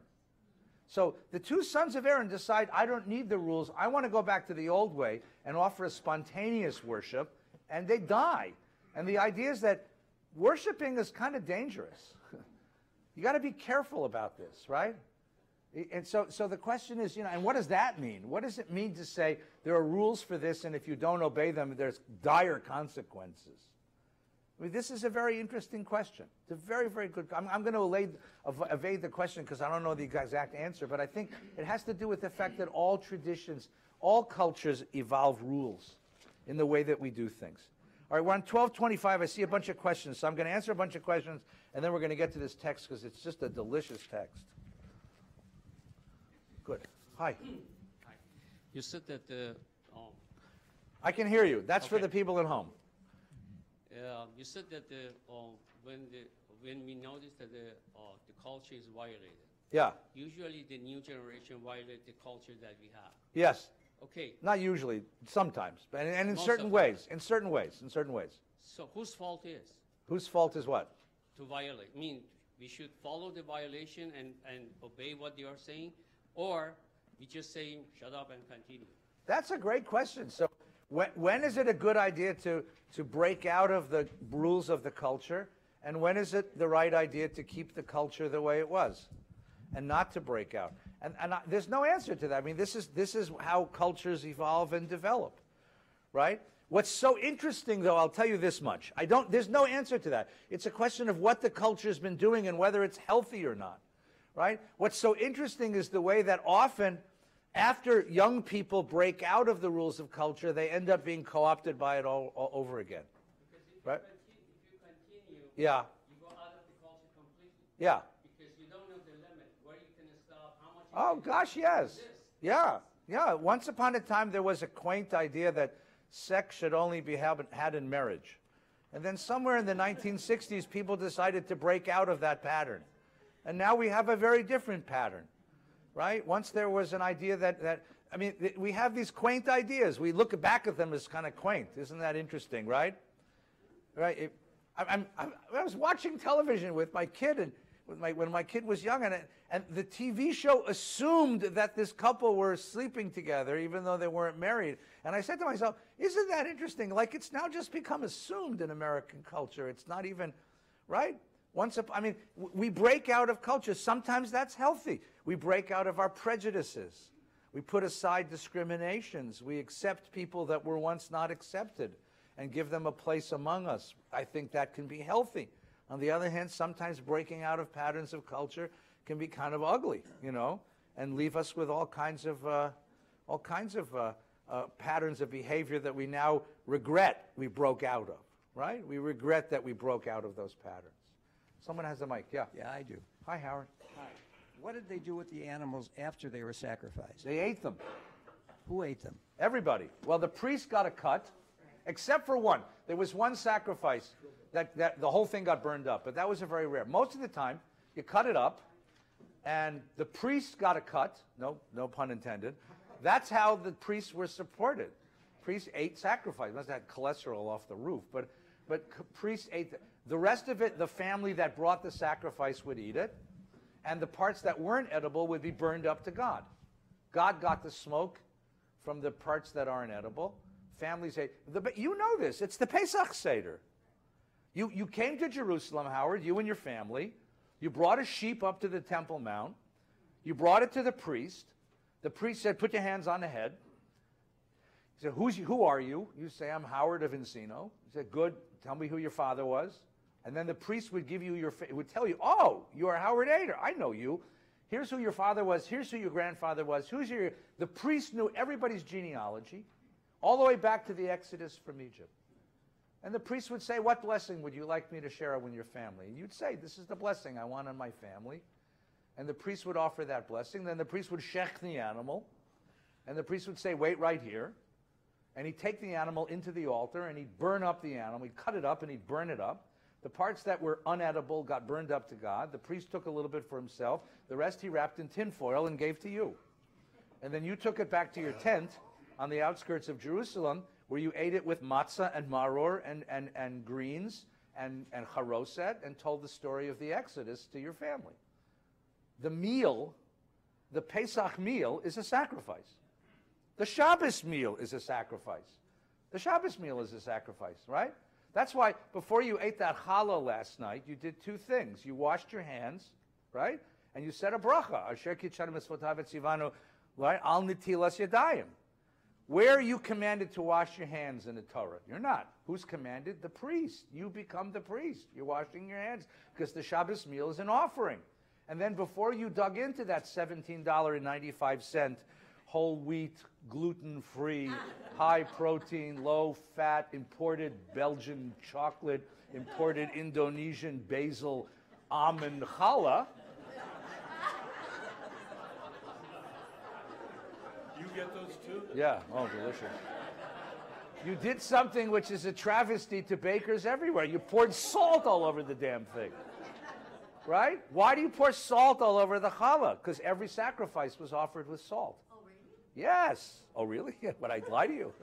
So the two sons of Aaron decide, I don't need the rules. I want to go back to the old way and offer a spontaneous worship, and they die. And the idea is that worshiping is kind of dangerous. You got to be careful about this, right? And so the question is, and what does that mean? What does it mean to say there are rules for this, and if you don't obey them, there's dire consequences? I mean, this is a very interesting question. It's a very, very good. I'm going to evade the question because I don't know the exact answer, but I think it has to do with the fact that all traditions, all cultures evolve rules in the way that we do things. All right, we're on 1225. I see a bunch of questions, so I'm going to answer a bunch of questions, and then we're going to get to this text because it's just a delicious text. Good. Hi. Hi. You said that I can hear you. That's for Okay. the people at home. you said that when we notice that the culture is violated, Yeah. usually the new generation violate the culture that we have. Yes. Okay. Not usually. Sometimes. And in Most certain of ways. In certain ways. In certain ways. So whose fault is Whose fault is what? to violate? I mean, we should follow the violation and obey what they are saying, or we just say shut up and continue. That's a great question. So when is it a good idea to break out of the rules of the culture? And when is it the right idea to keep the culture the way it was and not to break out? And there's no answer to that. I mean, this is how cultures evolve and develop, right? What's so interesting, though, I'll tell you this much. There's no answer to that. It's a question of what the culture's been doing and whether it's healthy or not, right? What's so interesting is the way that often after young people break out of the rules of culture, they end up being co-opted by it all over again. Right? If you continue, Yeah. you go out of the culture completely. Yeah. Because you don't know the limit, where you can stop, how much you Oh, can gosh, do yes. this. Yeah. Yeah. Once upon a time, there was a quaint idea that sex should only be had in marriage. And then somewhere in the 1960s, people decided to break out of that pattern. And now we have a very different pattern, right? Once there was an idea we have these quaint ideas. We look back at them as kind of quaint. Isn't that interesting, right? Right. I was watching television with my kid, and when my kid was young, and the TV show assumed that this couple were sleeping together, even though they weren't married. And I said to myself, isn't that interesting? Like, it's now just become assumed in American culture. It's not even, right? We break out of culture. Sometimes that's healthy. We break out of our prejudices. We put aside discriminations. We accept people that were once not accepted and give them a place among us. I think that can be healthy. On the other hand, sometimes breaking out of patterns of culture can be kind of ugly, and leave us with all kinds of patterns of behavior that we now regret we broke out of, right? We regret that we broke out of those patterns. Someone has a mic, yeah. Yeah, I do. Hi, Howard. Hi. What did they do with the animals after they were sacrificed? They ate them. Who ate them? Everybody. Well, the priest got a cut, except for one. There was one sacrifice that the whole thing got burned up, but that was a very rare. Most of the time, you cut it up, and the priest got a cut. No pun intended. That's how the priests were supported. Priests ate sacrifice. Must have had cholesterol off the roof, but priests ate the rest of it. The family that brought the sacrifice would eat it, and the parts that weren't edible would be burned up to God. God got the smoke from the parts that aren't edible. Families ate. You know this. It's the Pesach Seder. You came to Jerusalem, Howard, you and your family. You brought a sheep up to the Temple Mount. You brought it to the priest. The priest said, put your hands on the head. He said, who are you? You say, I'm Howard of Encino. He said, good. Tell me who your father was. And then the priest would give you would tell you, oh, you are Howard Ader. I know you. Here's who your father was. Here's who your grandfather was. The priest knew everybody's genealogy, all the way back to the Exodus from Egypt. And the priest would say, what blessing would you like me to share with your family? And you'd say, this is the blessing I want on my family. And the priest would offer that blessing. Then the priest would shech the animal. And the priest would say, wait right here. And he'd take the animal into the altar, and he'd burn up the animal. He'd cut it up, and he'd burn it up. The parts that were unedible got burned up to God. The priest took a little bit for himself. The rest he wrapped in tinfoil and gave to you. And then you took it back to your tent on the outskirts of Jerusalem, where you ate it with matzah and maror and greens and charoset, and told the story of the Exodus to your family. The meal, the Pesach meal, is a sacrifice. The Shabbos meal is a sacrifice. The Shabbos meal is a sacrifice, right? That's why before you ate that challah last night, you did two things. You washed your hands, right? And you said a bracha, Asher kitshanu mitzvotav etzivanu, right? Al nitilas yadayim. Where are you commanded to wash your hands in the Torah? You're not. Who's commanded? The priest. You become the priest. You're washing your hands because the Shabbos meal is an offering. And then before you dug into that $17.95 whole wheat, gluten-free, high-protein, low-fat, imported Belgian chocolate, imported Indonesian basil almond challah. You get those too? Yeah, oh, delicious. You did something which is a travesty to bakers everywhere. You poured salt all over the damn thing. Right? Why do you pour salt all over the challah? Because every sacrifice was offered with salt. Oh, really? Yes. Oh, really? Yeah, but I'd lie to you.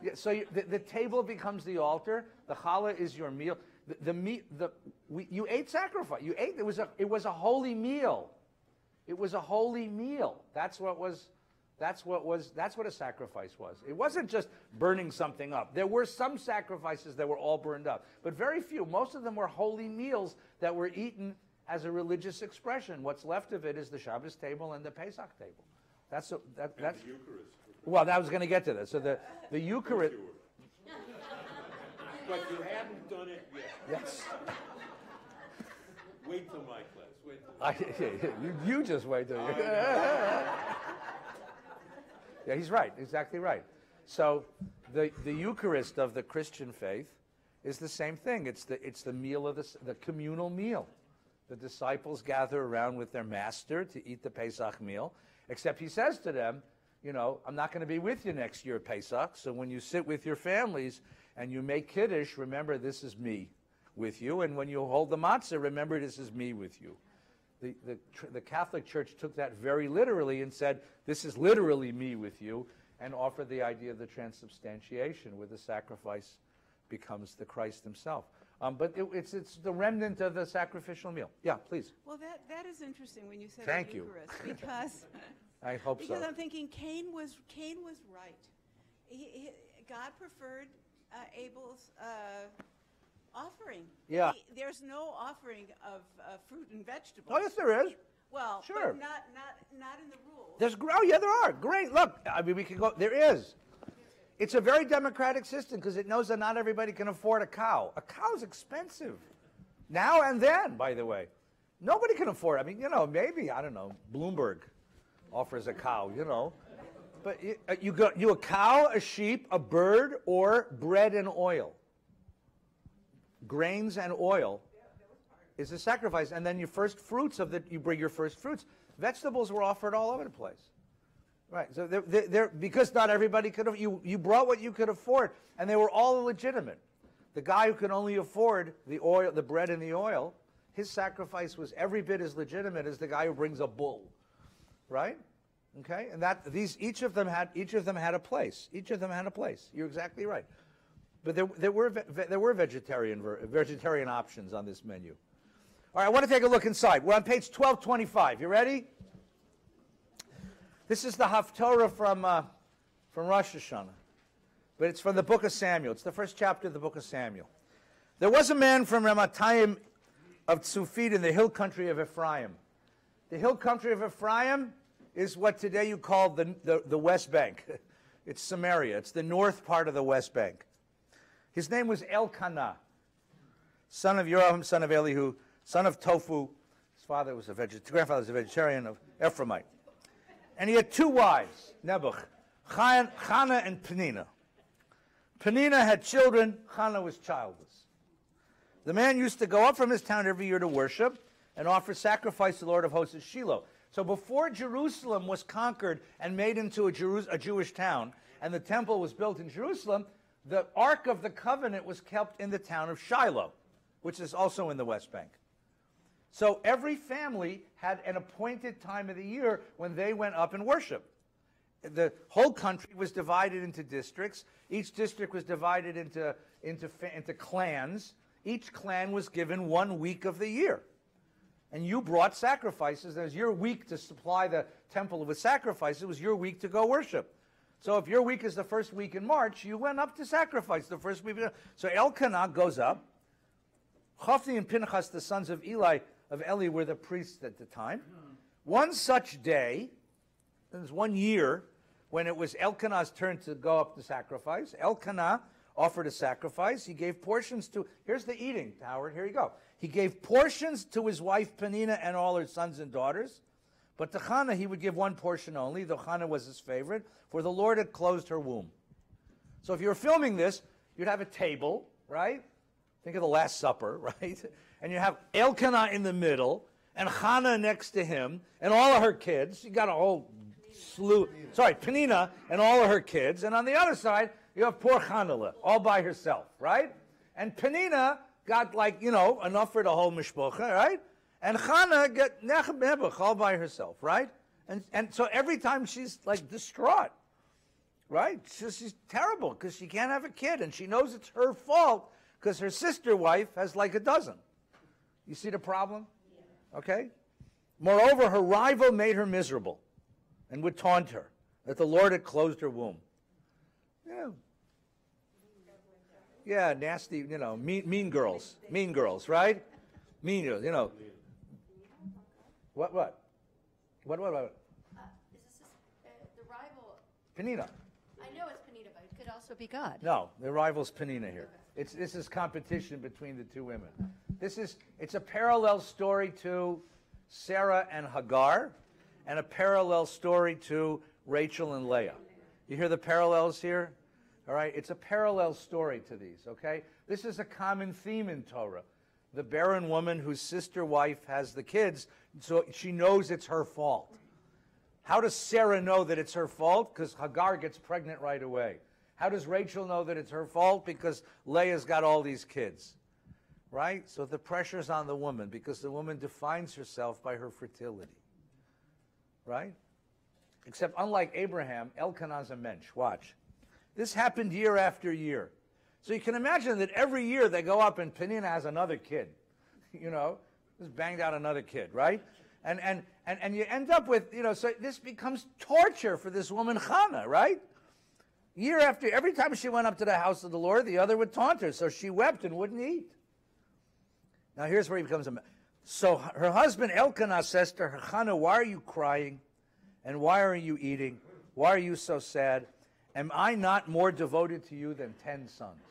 Yeah, so the table becomes the altar. The challah is your meal. You ate sacrifice. You ate. It was a holy meal. It was a holy meal. That's what a sacrifice was. It wasn't just burning something up. There were some sacrifices that were all burned up, but very few. Most of them were holy meals that were eaten as a religious expression. What's left of it is the Shabbos table and the Pesach table. That's the Eucharist. Well, I was going to get to that. So the Eucharist. But you haven't done it yet. Yes. Wait till my class. Wait till You just wait till you. Yeah, he's right, exactly right. So the Eucharist of the Christian faith is the same thing. It's the meal of the communal meal. The disciples gather around with their master to eat the Pesach meal, except he says to them, you know, I'm not going to be with you next year at Pesach, so when you sit with your families and you make Kiddush, remember this is me with you, and when you hold the matzah, remember this is me with you. The Catholic Church took that very literally and said, this is literally me with you, and offered the idea of the transubstantiation, where the sacrifice becomes the Christ himself. But it's the remnant of the sacrificial meal. Yeah, please. Well, that is interesting when you said Thank the you. Eucharist, because I hope so. because I'm thinking Cain was right. God preferred Abel's offering. Yeah. There's no offering of fruit and vegetables. Oh, yes, there is. Well, Sure. but not in the rules. Yeah, there are. Great. Look, I mean, we can go. There is. It's a very democratic system because it knows that not everybody can afford a cow. A cow's expensive. Now and then, by the way. Nobody can afford it. I mean, you know, maybe, I don't know, Bloomberg offers a cow, you know. But you a cow, a sheep, a bird, or bread and oil. Grains and oil is a sacrifice. And then your first fruits you bring your first fruits. Vegetables were offered all over the place. Right, so they're because not everybody could have, you brought what you could afford, and they were all legitimate. The guy who could only afford the oil, the bread and the oil, his sacrifice was every bit as legitimate as the guy who brings a bull, right? Okay, and each of them had a place. Each of them had a place. You're exactly right. But there were vegetarian options on this menu. All right, I want to take a look inside. We're on page 1225. You ready? This is the Haftorah from Rosh Hashanah, but it's from the book of Samuel. It's the first chapter of the book of Samuel. There was a man from Ramatayim of Tzufid in the hill country of Ephraim. The hill country of Ephraim is what today you call the West Bank. It's Samaria. It's the north part of the West Bank. His name was Elkanah, son of Yoram, son of Elihu, son of Tofu. His grandfather was a vegetarian of Ephraimite. And he had two wives, Nebuch, Chana and Penina. Penina had children, Chana was childless. The man used to go up from his town every year to worship and offer sacrifice to the Lord of hosts at Shiloh. So before Jerusalem was conquered and made into a Jewish town, and the temple was built in Jerusalem, the Ark of the Covenant was kept in the town of Shiloh, which is also in the West Bank. So every family had an appointed time of the year when they went up and worshiped. The whole country was divided into districts. Each district was divided into clans. Each clan was given 1 week of the year. And you brought sacrifices. It was your week to supply the temple with sacrifices. It was your week to go worship. So if your week is the first week in March, you went up to sacrifice the first week. So Elkanah goes up. Hophni and Pinchas, the sons of Eli, were the priests at the time. One such day, there was 1 year, when it was Elkanah's turn to go up to sacrifice. Elkanah offered a sacrifice. He gave portions to, here's the eating, Howard, here you go. He gave portions to his wife Penina and all her sons and daughters. But to Chana he would give one portion only, though Chana was his favorite, for the Lord had closed her womb. So if you were filming this, you'd have a table, right? Think of the Last Supper, right? And you have Elkanah in the middle, and Chana next to him, and all of her kids. You got a whole slew. Sorry, Penina and all of her kids. And on the other side, you have poor Chanala, all by herself, right? And Penina got, like, you know, enough for the whole mishpocha, right? And Chana got Nebuch all by herself, right? And so every time she's, like, distraught, right? She's terrible because she can't have a kid, and she knows it's her fault because her sister wife has, like, a dozen. You see the problem? Okay? Moreover, her rival made her miserable and would taunt her that the Lord had closed her womb. Yeah. Yeah, nasty, you know, mean girls. Mean girls, right? Mean girls, you know. What? Is this the rival? Penina. I know it's Penina, but it could also be God. No, the rival's Penina here. This is competition between the two women. It's a parallel story to Sarah and Hagar, and a parallel story to Rachel and Leah. You hear the parallels here? All right, it's a parallel story to these, okay? This is a common theme in Torah. The barren woman whose sister wife has the kids, so she knows it's her fault. How does Sarah know that it's her fault? Because Hagar gets pregnant right away. How does Rachel know that it's her fault? Because Leah's got all these kids, right? So the pressure's on the woman because the woman defines herself by her fertility, right? Except unlike Abraham, Elkanah's a mensch. Watch. This happened year after year. So you can imagine that every year they go up and Peninnah has another kid. You know, just banged out another kid, right? And you end up with, you know, so this becomes torture for this woman Hannah, right? Year after, every time she went up to the house of the Lord, the other would taunt her, so she wept and wouldn't eat. Now here's where he becomes a... So her husband Elkanah says to her, Hannah, why are you crying? And why are you eating? Why are you so sad? Am I not more devoted to you than 10 sons?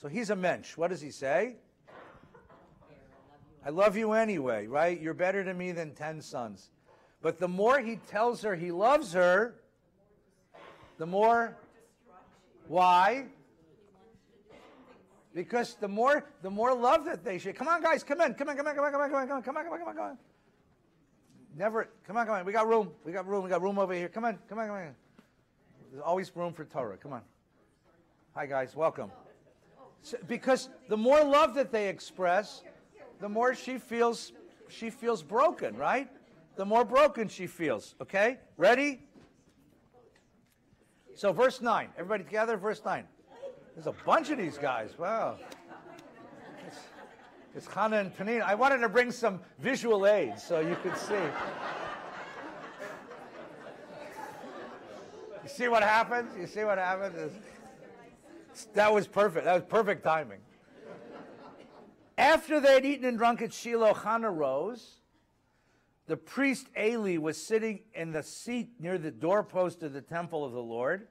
So he's a mensch. What does he say? I love you anyway, right? You're better to me than 10 sons. But the more he tells her he loves her, the more... Why? Because the more love that they should... Come on, guys, come on. Never, come on. We got room over here. Come on. There's always room for Torah. Come on. Hi, guys. Welcome. So, because the more love that they express, the more she feels broken, right? The more broken she feels. Okay? Ready? So verse 9. Everybody together? Verse 9. There's a bunch of these guys. Wow. It's Hannah and Peninnah. I wanted to bring some visual aids so you could see. You see what happens? You see what happens? That was perfect. That was perfect timing. After they had eaten and drunk at Shiloh, Hannah rose. The priest Eli was sitting in the seat near the doorpost of the temple of the Lord.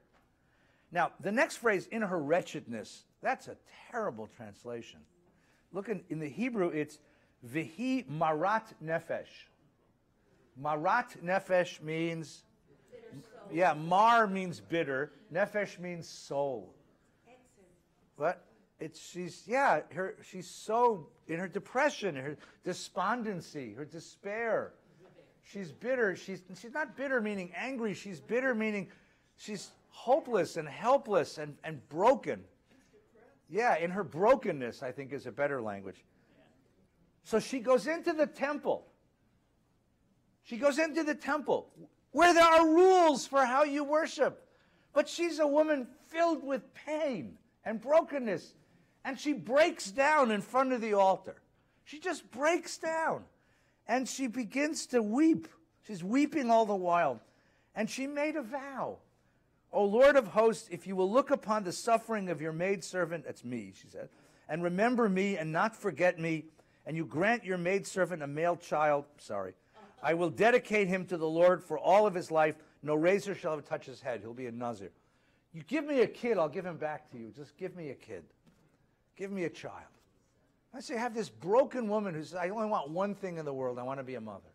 Now, the next phrase, in her wretchedness, that's a terrible translation. Look, in the Hebrew, it's Vihi Marat Nefesh. Marat Nefesh means, Mar means bitter. Nefesh means soul. But she's so, in her depression, her despondency, her despair. She's bitter. She's not bitter meaning angry. She's bitter meaning she's hopeless and helpless and broken. Yeah, in her brokenness, I think is a better language. So she goes into the temple. She goes into the temple where there are rules for how you worship. But she's a woman filled with pain and brokenness. And she breaks down in front of the altar. She just breaks down. And she begins to weep. She's weeping all the while. And she made a vow. O Lord of hosts, if you will look upon the suffering of your maidservant, that's me, she said, and remember me and not forget me, and you grant your maidservant a male child, I will dedicate him to the Lord for all of his life. No razor shall ever touch his head. He'll be a Nazir. You give me a kid, I'll give him back to you. Just give me a kid. Give me a child. I say, I have this broken woman who says, I only want one thing in the world. I want to be a mother.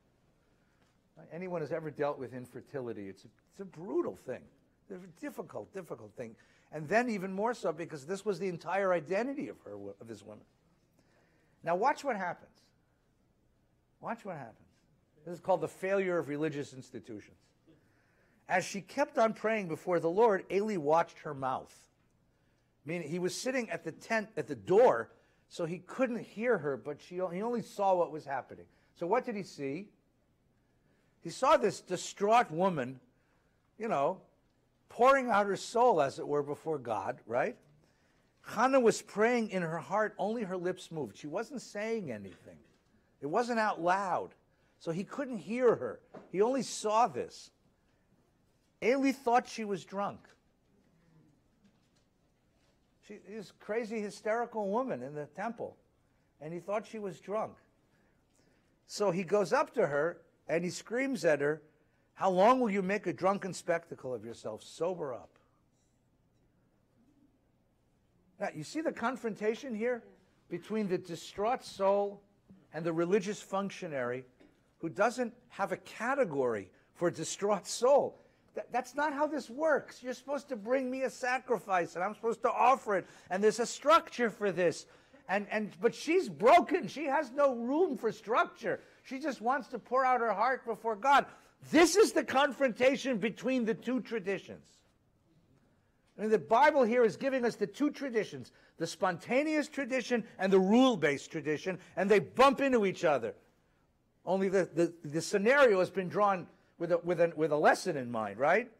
Anyone who's ever dealt with infertility, it's a brutal thing. It's a difficult thing. And then even more so because this was the entire identity of this woman. Now watch what happens. Watch what happens. This is called the failure of religious institutions. As she kept on praying before the Lord, Eli watched her mouth. Meaning he was sitting at the tent, at the door, so he couldn't hear her, but he only saw what was happening. So what did he see? He saw this distraught woman, pouring out her soul, as it were, before God, right? Hannah was praying in her heart, only her lips moved. She wasn't saying anything. It wasn't out loud. So he couldn't hear her. He only saw this. Eli thought she was drunk. She is a crazy, hysterical woman in the temple. And he thought she was drunk. So he goes up to her and he screams at her, how long will you make a drunken spectacle of yourself? Sober up. Now, you see the confrontation here between the distraught soul and the religious functionary who doesn't have a category for distraught soul. That's not how this works. You're supposed to bring me a sacrifice, and I'm supposed to offer it, and there's a structure for this. But she's broken. She has no room for structure. She just wants to pour out her heart before God. This is the confrontation between the two traditions. I mean, the Bible here is giving us the two traditions, the spontaneous tradition and the rule-based tradition, and they bump into each other. Only the scenario has been drawn with a lesson in mind, right?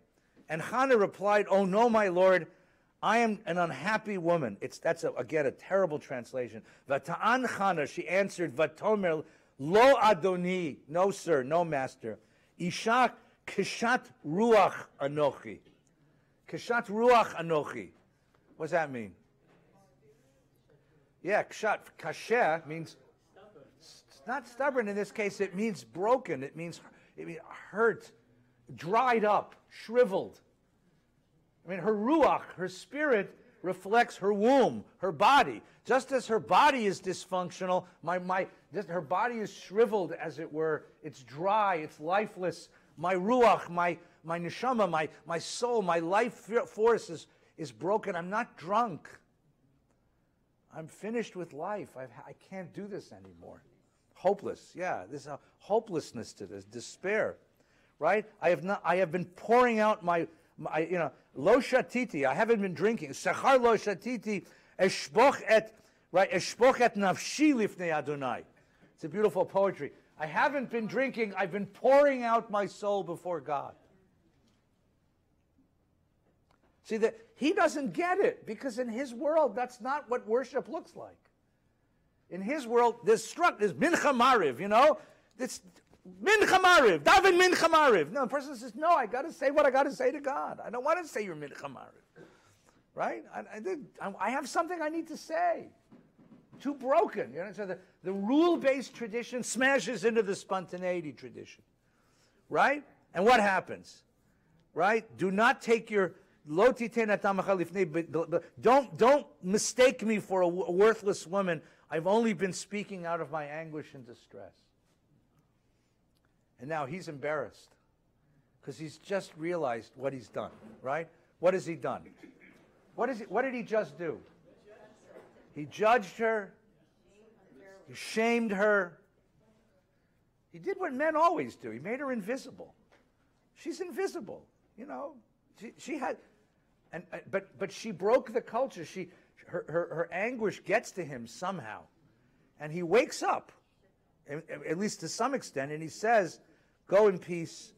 And Hannah replied, "Oh no, my Lord, I am an unhappy woman." That's again a terrible translation. Vata'an Hannah, she answered, Vatomer, lo Adoni, no sir, no master. Isha kishat ruach anochi. Kishat ruach anochi. What does that mean? Yeah, kshat, kasheh means, it's not stubborn in this case, it means broken, it means hurt, dried up, shriveled. I mean, her ruach, her spirit, reflects her womb, her body. Just as her body is dysfunctional, her body is shriveled, as it were. It's dry, it's lifeless. My ruach, my neshama, my soul, my life force is broken. I'm not drunk. I'm finished with life. I can't do this anymore. Hopeless, yeah. There's a hopelessness to this, despair, right? I have been pouring out my lo shatiti. I haven't been drinking. Sachar lo shatiti. Eshboch et nafshi lifnei Adonai. It's a beautiful poetry. I haven't been drinking. I've been pouring out my soul before God. See, that he doesn't get it, because in his world, that's not what worship looks like. In his world, there's mincha mariv, It's mincha mariv, daven mincha mariv. No, the person says, no, I got to say what I got to say to God. I don't want to say your mincha mariv. Right? I have something I need to say. Too broken. So the rule-based tradition smashes into the spontaneity tradition. Right? And what happens? Right? Do not take your don't mistake me for a worthless woman. I've only been speaking out of my anguish and distress. And now he's embarrassed because he's just realized what he's done, right? What has he done? What did he just do? He judged her. He shamed her. He did what men always do. He made her invisible. She's invisible, She had, but she broke the culture. Her anguish gets to him somehow, and he wakes up, at least to some extent, and he says, "Go in peace,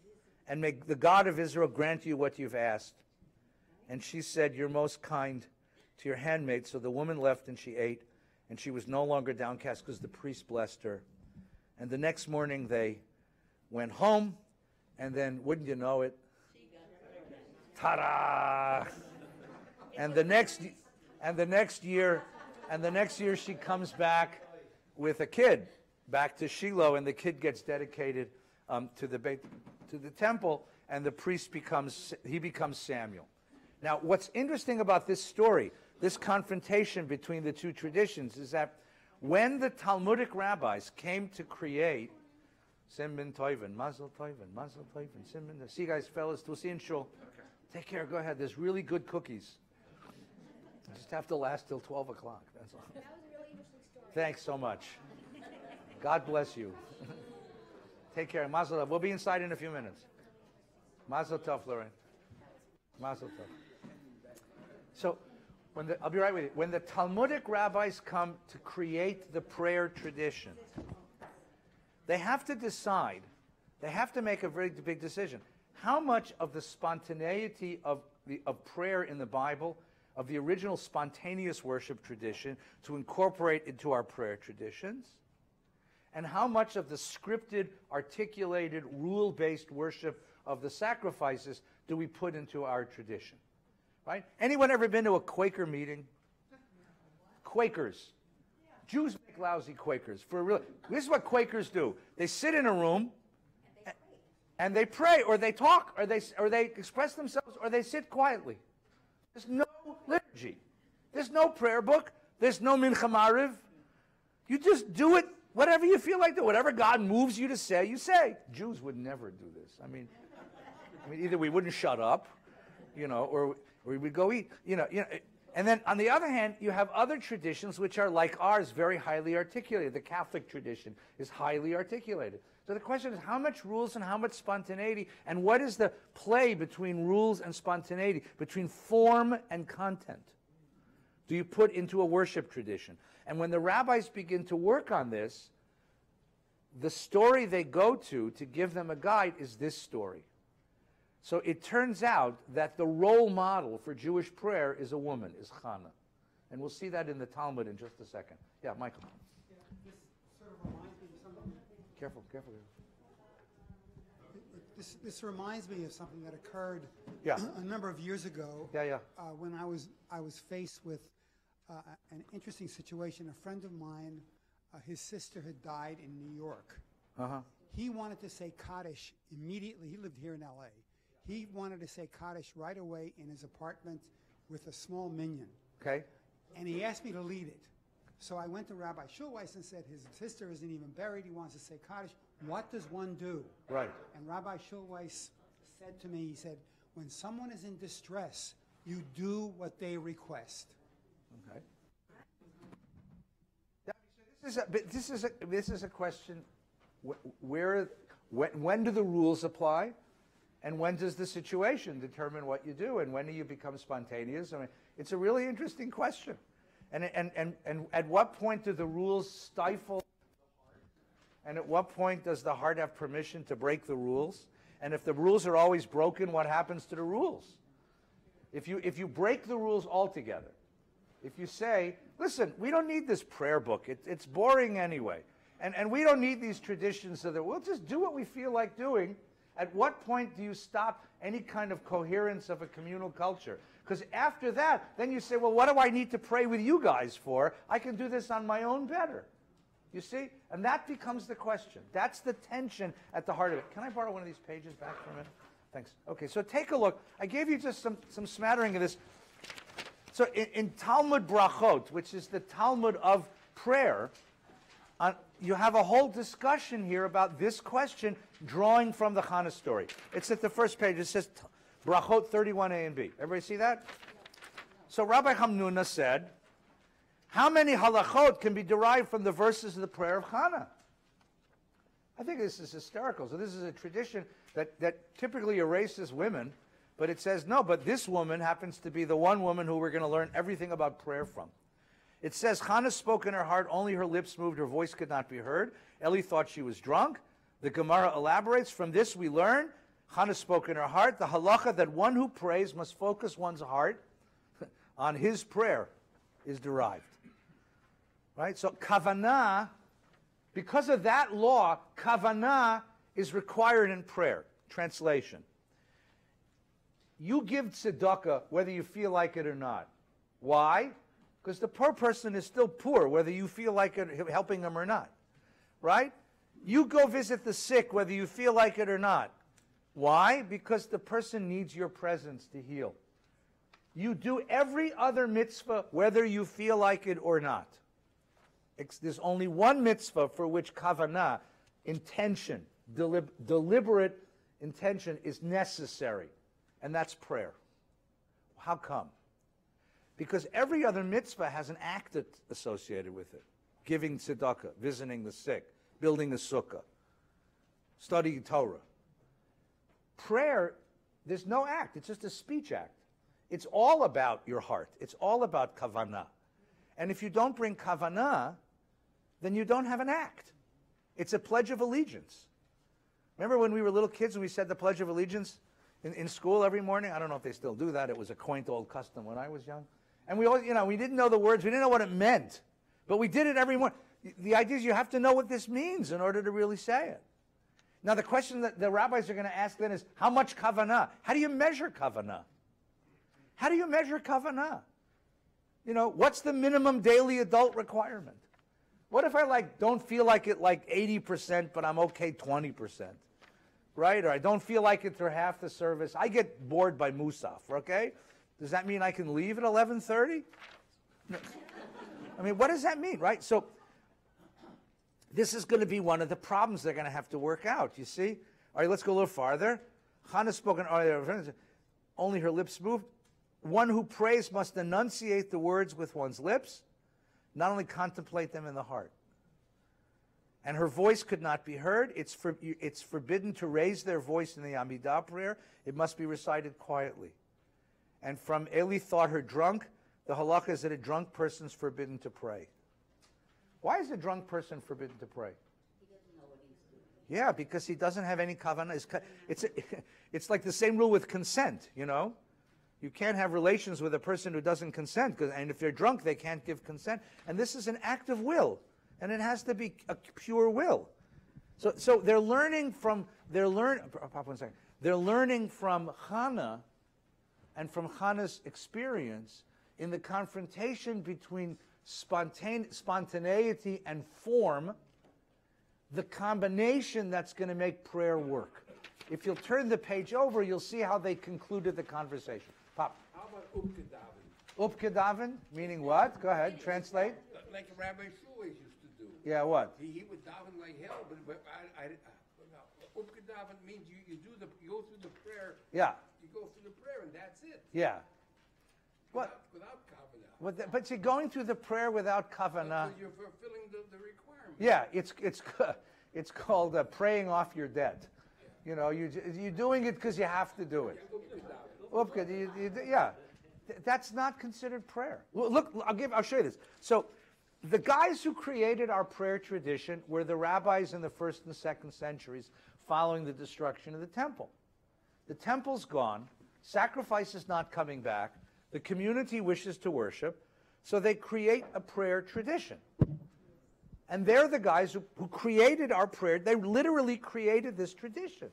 and may the God of Israel grant you what you've asked." And she said, "You're most kind to your handmaid." So the woman left, and she ate, and she was no longer downcast because the priest blessed her. And the next morning they went home, and then, wouldn't you know it, ta-da! And the next year she comes back with a kid, back to Shiloh, and the kid gets dedicated to the temple, and the priest becomes Samuel. Now, what's interesting about this story, this confrontation between the two traditions, is that when the Talmudic rabbis came to create Sim bin Toivin, Mazel Toivin, Mazel Toivin, Sim bin. See you guys, fellas. We'll see you in shul. Take care. Go ahead. There's really good cookies. You just have to last till 12 o'clock. That's all. That was a really interesting story. Thanks so much. God bless you. Take care. Mazel tov. We'll be inside in a few minutes. Mazel tov, Lorraine. Mazel tov. So, I'll be right with you. When the Talmudic rabbis come to create the prayer tradition, they have to decide, they have to make a very big decision. How much of the spontaneity of prayer in the Bible, of the original spontaneous worship tradition, to incorporate into our prayer traditions, and how much of the scripted, articulated, rule-based worship of the sacrifices do we put into our tradition? Right? Anyone ever been to a Quaker meeting? Quakers. Jews make lousy Quakers. This is what Quakers do. They sit in a room and they pray, or they talk, or they express themselves, or they sit quietly. There's no liturgy. There's no prayer book. There's no mincha mariv. You just do it, whatever you feel like doing. Whatever God moves you to say, you say. Jews would never do this. I mean, I mean, either we wouldn't shut up, or we would go eat, And then on the other hand, you have other traditions which are like ours, very highly articulated. The Catholic tradition is highly articulated. So the question is, how much rules and how much spontaneity, and what is the play between rules and spontaneity, between form and content? Do you put into a worship tradition? And when the rabbis begin to work on this, the story they go to give them a guide is this story. So it turns out that the role model for Jewish prayer is a woman, is Hannah. And we'll see that in the Talmud in just a second. Yeah, Michael. Yeah, this sort of reminds me of something. Careful. This reminds me of something that occurred Yeah. a number of years ago. Yeah. When I was faced with an interesting situation. A friend of mine, his sister had died in New York. Uh-huh. He wanted to say Kaddish immediately. He lived here in L.A. He wanted to say Kaddish right away in his apartment with a small minyan. Okay. And he asked me to lead it. So I went to Rabbi Schulweis and said, his sister isn't even buried. He wants to say Kaddish. What does one do? Right. And Rabbi Schulweis said to me, he said, when someone is in distress, you do what they request. Okay. This is a question when do the rules apply, and when does the situation determine what you do, and when do you become spontaneous? I mean, it's a really interesting question. And at what point do the rules stifle the heart? And at what point does the heart have permission to break the rules? And if the rules are always broken, what happens to the rules? If you break the rules altogether, if you say, listen, we don't need this prayer book. It's boring anyway. And we don't need these traditions so that we'll just do what we feel like doing. At what point do you stop any kind of coherence of a communal culture? Because after that, then you say, well, what do I need to pray with you guys for? I can do this on my own better. You see? And that becomes the question. That's the tension at the heart of it. Can I borrow one of these pages back for a minute? Thanks. Okay, so take a look. I gave you just some smattering of this. So in Talmud Brachot, which is the Talmud of prayer, you have a whole discussion here about this question drawing from the Chana story. It's at the first page. It says Brachot 31a and b. Everybody see that? So Rabbi Hamnuna said, how many halachot can be derived from the verses of the prayer of Chana? I think this is hysterical. So this is a tradition that typically erases women, but it says, no, but this woman happens to be the one woman who we're going to learn everything about prayer from. It says, Hannah spoke in her heart, only her lips moved, her voice could not be heard. Eli thought she was drunk. The Gemara elaborates, from this we learn, Hannah spoke in her heart, the halacha that one who prays must focus one's heart on his prayer is derived. Right? So kavanah, because of that law, kavanah is required in prayer. Translation. You give tzedakah whether you feel like it or not. Why? Because the poor person is still poor, whether you feel like it, helping them or not. Right? You go visit the sick, whether you feel like it or not. Why? Because the person needs your presence to heal. You do every other mitzvah, whether you feel like it or not. There's only one mitzvah for which kavanah, intention, deliberate intention, is necessary, and that's prayer. How come? Because every other mitzvah has an act associated with it. Giving tzedakah, visiting the sick, building a sukkah, studying Torah. Prayer, there's no act. It's just a speech act. It's all about your heart. It's all about kavanah. And if you don't bring kavanah, then you don't have an act. It's a pledge of allegiance. Remember when we were little kids and we said the Pledge of Allegiance in school every morning? I don't know if they still do that. It was a quaint old custom when I was young. And we always, we didn't know the words. We didn't know what it meant. But we did it every morning. The idea is you have to know what this means in order to really say it. Now the question that the rabbis are going to ask then is, how much kavanah? How do you measure kavanah? How do you measure kavanah? What's the minimum daily adult requirement? What if I don't feel like it 80%, but I'm okay 20%? Right? Or I don't feel like it through half the service. I get bored by Musaf, okay? Does that mean I can leave at 11:30? No. I mean, what does that mean, right? So this is going to be one of the problems they're going to have to work out, you see? All right, let's go a little farther. Hannah spoke, only her lips moved. One who prays must enunciate the words with one's lips, not only contemplate them in the heart. And her voice could not be heard. It's forbidden to raise their voice in the Amidah prayer. It must be recited quietly. And from Eli thought her drunk. The halacha is that a drunk person is forbidden to pray. Why is a drunk person forbidden to pray? He doesn't know what he's doing. Yeah, because he doesn't have any kavanah. It's like the same rule with consent, you know? You can't have relations with a person who doesn't consent, and if they're drunk, they can't give consent. And this is an act of will, and it has to be a pure will. So they're learning from Hannah and from Hannah's experience in the confrontation between spontaneity and form, the combination that's going to make prayer work. If you'll turn the page over, you'll see how they concluded the conversation. Pop. How about upgedaven? Upgedaven, meaning what? Go ahead, translate. Like Rabbi Shuley used to do. Yeah, what? He would daven like hell, but upgedaven means you go through the prayer. Yeah. You go through the prayer and that's it. Yeah. What? Without kavanah. But you're going through the prayer without kavanah. You're fulfilling the requirement. Yeah, it's called praying off your debt. You know, you're doing it because you have to do it. Yeah, that's not considered prayer. Well, look, I'll show you this. So, the guys who created our prayer tradition were the rabbis in the 1st and 2nd centuries following the destruction of the temple. The temple's gone, sacrifice is not coming back, the community wishes to worship, so they create a prayer tradition. And they're the guys who created our prayer. They literally created this tradition.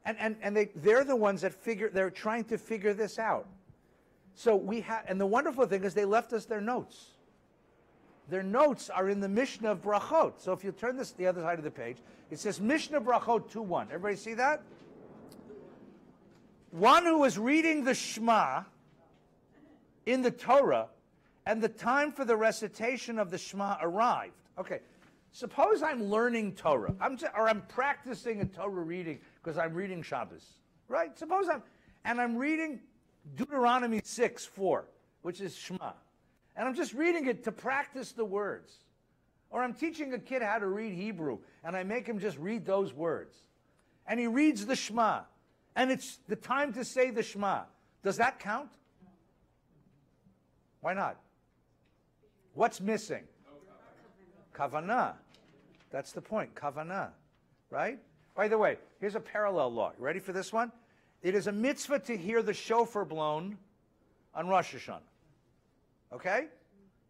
And they're the ones that they're trying to figure this out. So and the wonderful thing is they left us their notes. Their notes are in the Mishnah of Brachot. So if you turn this to the other side of the page, it says Mishnah Brachot 2:1. Everybody see that? One who was reading the Shema in the Torah, and the time for the recitation of the Shema arrived. Okay, suppose I'm learning Torah, I'm practicing a Torah reading because I'm reading Shabbos, right? Suppose I'm reading Deuteronomy 6:4, which is Shema, and I'm just reading it to practice the words. Or I'm teaching a kid how to read Hebrew, and I make him just read those words. And he reads the Shema, and it's the time to say the Shema. Does that count? Why not? What's missing? Kavanah. That's the point, kavanah, right? By the way, here's a parallel law. You ready for this one? It is a mitzvah to hear the shofar blown on Rosh Hashanah. Okay?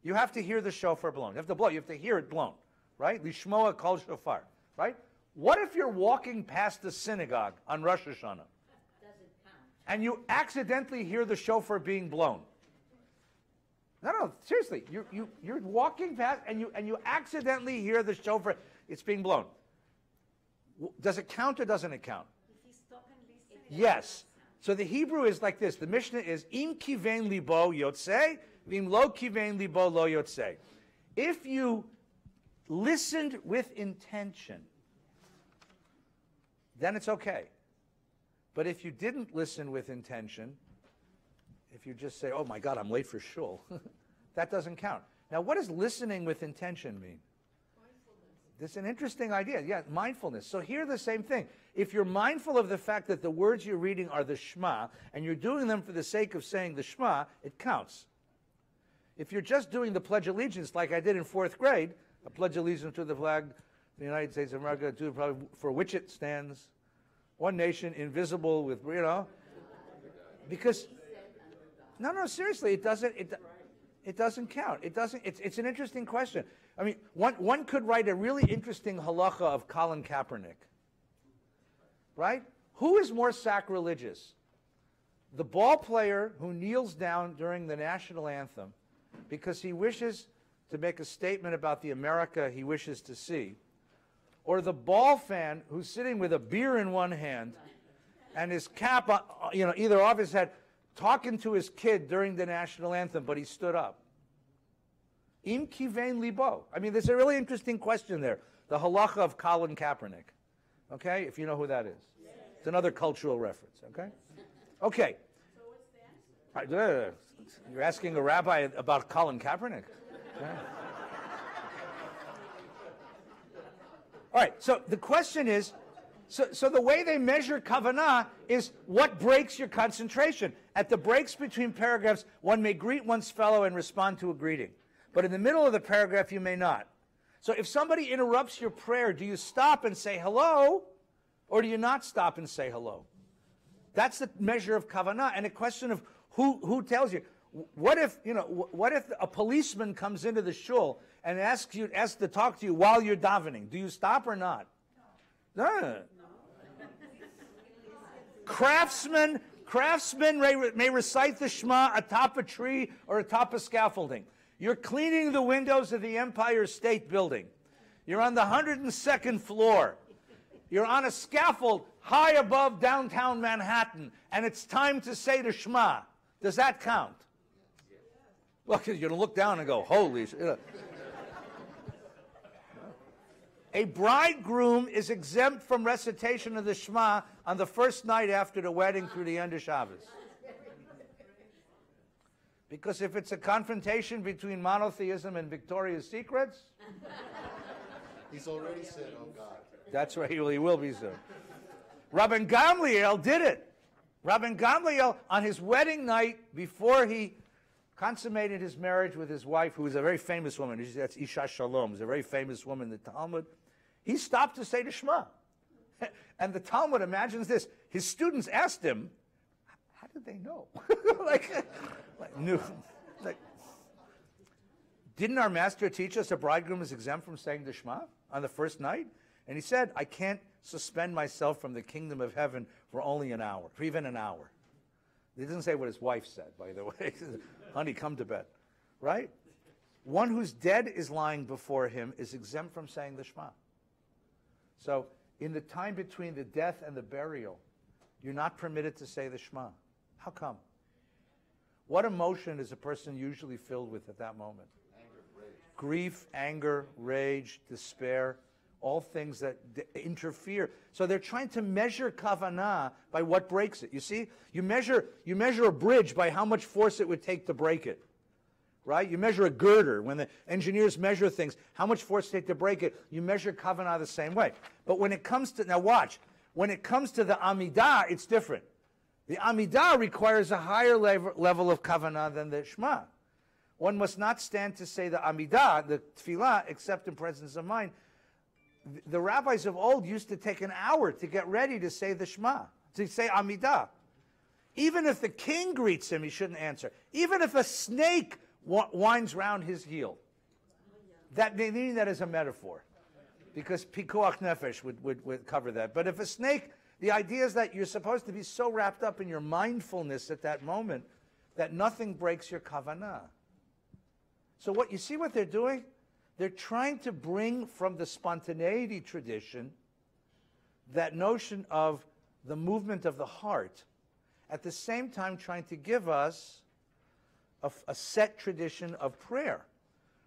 You have to hear the shofar blown. You have to blow. You have to hear it blown, right? Lishmoa kol shofar, right? What if you're walking past the synagogue on Rosh Hashanah and you accidentally hear the shofar being blown? No, seriously. You're walking past and you accidentally hear the shofar. It's being blown. Does it count or doesn't it count? Yes. So the Hebrew is like this. The Mishnah is im kivein libo yotzei, vim lo kivein libo lo yotzei. If you listened with intention, then it's okay. But if you didn't listen with intention, if you just say, oh my God, I'm late for shul, that doesn't count. Now, what does listening with intention mean? This is an interesting idea. Yeah, mindfulness. So here the same thing. If you're mindful of the fact that the words you're reading are the Shema, and you're doing them for the sake of saying the Shema, it counts. If you're just doing the Pledge of Allegiance like I did in 4th grade, I pledge allegiance to the flag of the United States of America, for which it stands, one nation, invisible, with, you know, because, no, seriously, it doesn't count. It doesn't, it's an interesting question. I mean, one could write a really interesting halacha of Colin Kaepernick, right? Who is more sacrilegious? The ball player who kneels down during the national anthem because he wishes to make a statement about the America he wishes to see, or the ball fan who's sitting with a beer in one hand and his cap, either off his head, talking to his kid during the national anthem, but he stood up. Im kivein libo. I mean, there's a really interesting question there. The halacha of Colin Kaepernick. Okay, if you know who that is. It's another cultural reference, okay? Okay. You're asking a rabbi about Colin Kaepernick. Okay. All right, so the question is, so the way they measure kavanah is what breaks your concentration. At the breaks between paragraphs, one may greet one's fellow and respond to a greeting. But in the middle of the paragraph, you may not. So if somebody interrupts your prayer, do you stop and say hello, or do you not stop and say hello? That's the measure of kavanah, and a question of who tells you. What if a policeman comes into the shul and asks to talk to you while you're davening? Do you stop or not? No. Craftsmen may recite the Shema atop a tree or atop a scaffolding. You're cleaning the windows of the Empire State Building. You're on the 102nd floor. You're on a scaffold high above downtown Manhattan, and it's time to say the Shema. Does that count? Well, because you're going to look down and go, holy shit. A bridegroom is exempt from recitation of the Shema on the first night after the wedding through the end of Shabbos. Because if it's a confrontation between monotheism and Victoria's Secrets, He's already said, oh God. that's where he will be soon. Rabbi Gamliel did it. Rabbi Gamliel, on his wedding night, before he consummated his marriage with his wife, who was a very famous woman, that's Isha Shalom, was a very famous woman in the Talmud, he stopped to say the Shema. And the Talmud imagines this. His students asked him, how did they know? Didn't our master teach us a bridegroom is exempt from saying the Shema on the first night? And he said, I can't suspend myself from the kingdom of heaven for only an hour, for even an hour. He doesn't say what his wife said, by the way. Honey, come to bed. Right? One who's dead is lying before him is exempt from saying the Shema. So, in the time between the death and the burial, you're not permitted to say the Shema. How come? What emotion is a person usually filled with at that moment? Anger, rage. Grief, anger, rage, despair, all things that interfere. So they're trying to measure kavanah by what breaks it. You see, you measure a bridge by how much force it would take to break it. Right? You measure a girder. When the engineers measure things, how much force it take to break it, you measure kavanah the same way. But when it comes to, now watch, when it comes to the Amidah, it's different. The Amidah requires a higher level of kavanah than the Shema. One must not stand to say the Amidah, the Tefillah, except in presence of mind. The rabbis of old used to take an hour to get ready to say the Shema, to say Amidah. Even if the king greets him, he shouldn't answer. Even if a snake winds round his heel. That, they mean that as a metaphor, because pikuach nefesh would cover that. But if a snake, the idea is that you're supposed to be so wrapped up in your mindfulness at that moment that nothing breaks your kavanah. So what you see what they're doing? They're trying to bring from the spontaneity tradition that notion of the movement of the heart, at the same time trying to give us a set tradition of prayer,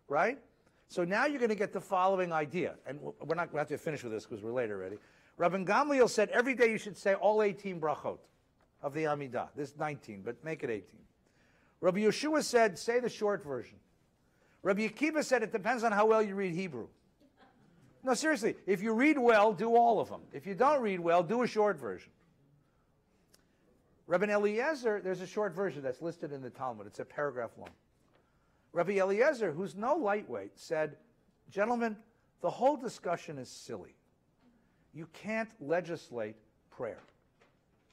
right? So now you're going to get the following idea, and we're not going to have to finish with this because we're late already. Rabbi Gamliel said every day you should say all 18 brachot of the Amidah. There's 19, but make it 18. Rabbi Yeshua said, say the short version. Rabbi Akiva said it depends on how well you read Hebrew. No, seriously, if you read well, do all of them. If you don't read well, do a short version. Rabbi Eliezer, there's a short version that's listed in the Talmud. It's a paragraph long. Rabbi Eliezer, who's no lightweight, said, gentlemen, the whole discussion is silly. You can't legislate prayer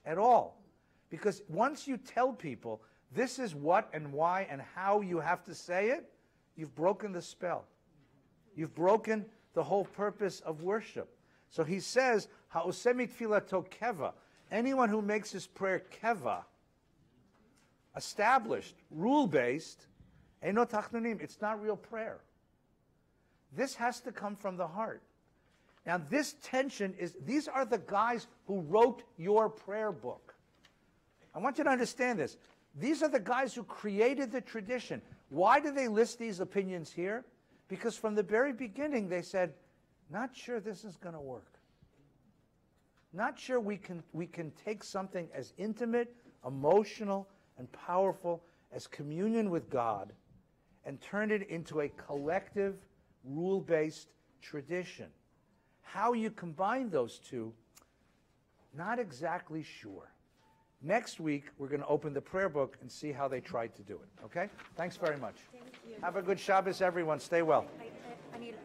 at all. Because once you tell people this is what and why and how you have to say it, you've broken the spell. You've broken the whole purpose of worship. So he says, ha'osemi tfilato keva, anyone who makes his prayer keva, established, rule-based, eino tachnunim, it's not real prayer. This has to come from the heart. Now this tension is, these are the guys who wrote your prayer book. I want you to understand this. These are the guys who created the tradition. Why do they list these opinions here? Because from the very beginning they said, not sure this is going to work. Not sure we can take something as intimate, emotional, and powerful as communion with God and turn it into a collective, rule-based tradition. How you combine those two, not exactly sure. Next week, we're going to open the prayer book and see how they tried to do it. Okay? Thanks very much. Thank you. Have a good Shabbos, everyone. Stay well.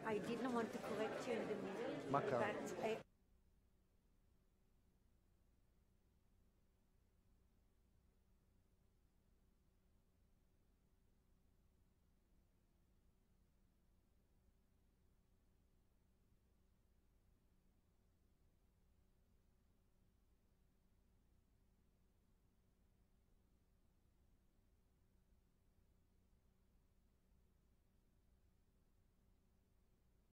I didn't want to correct you in the middle, Makar. but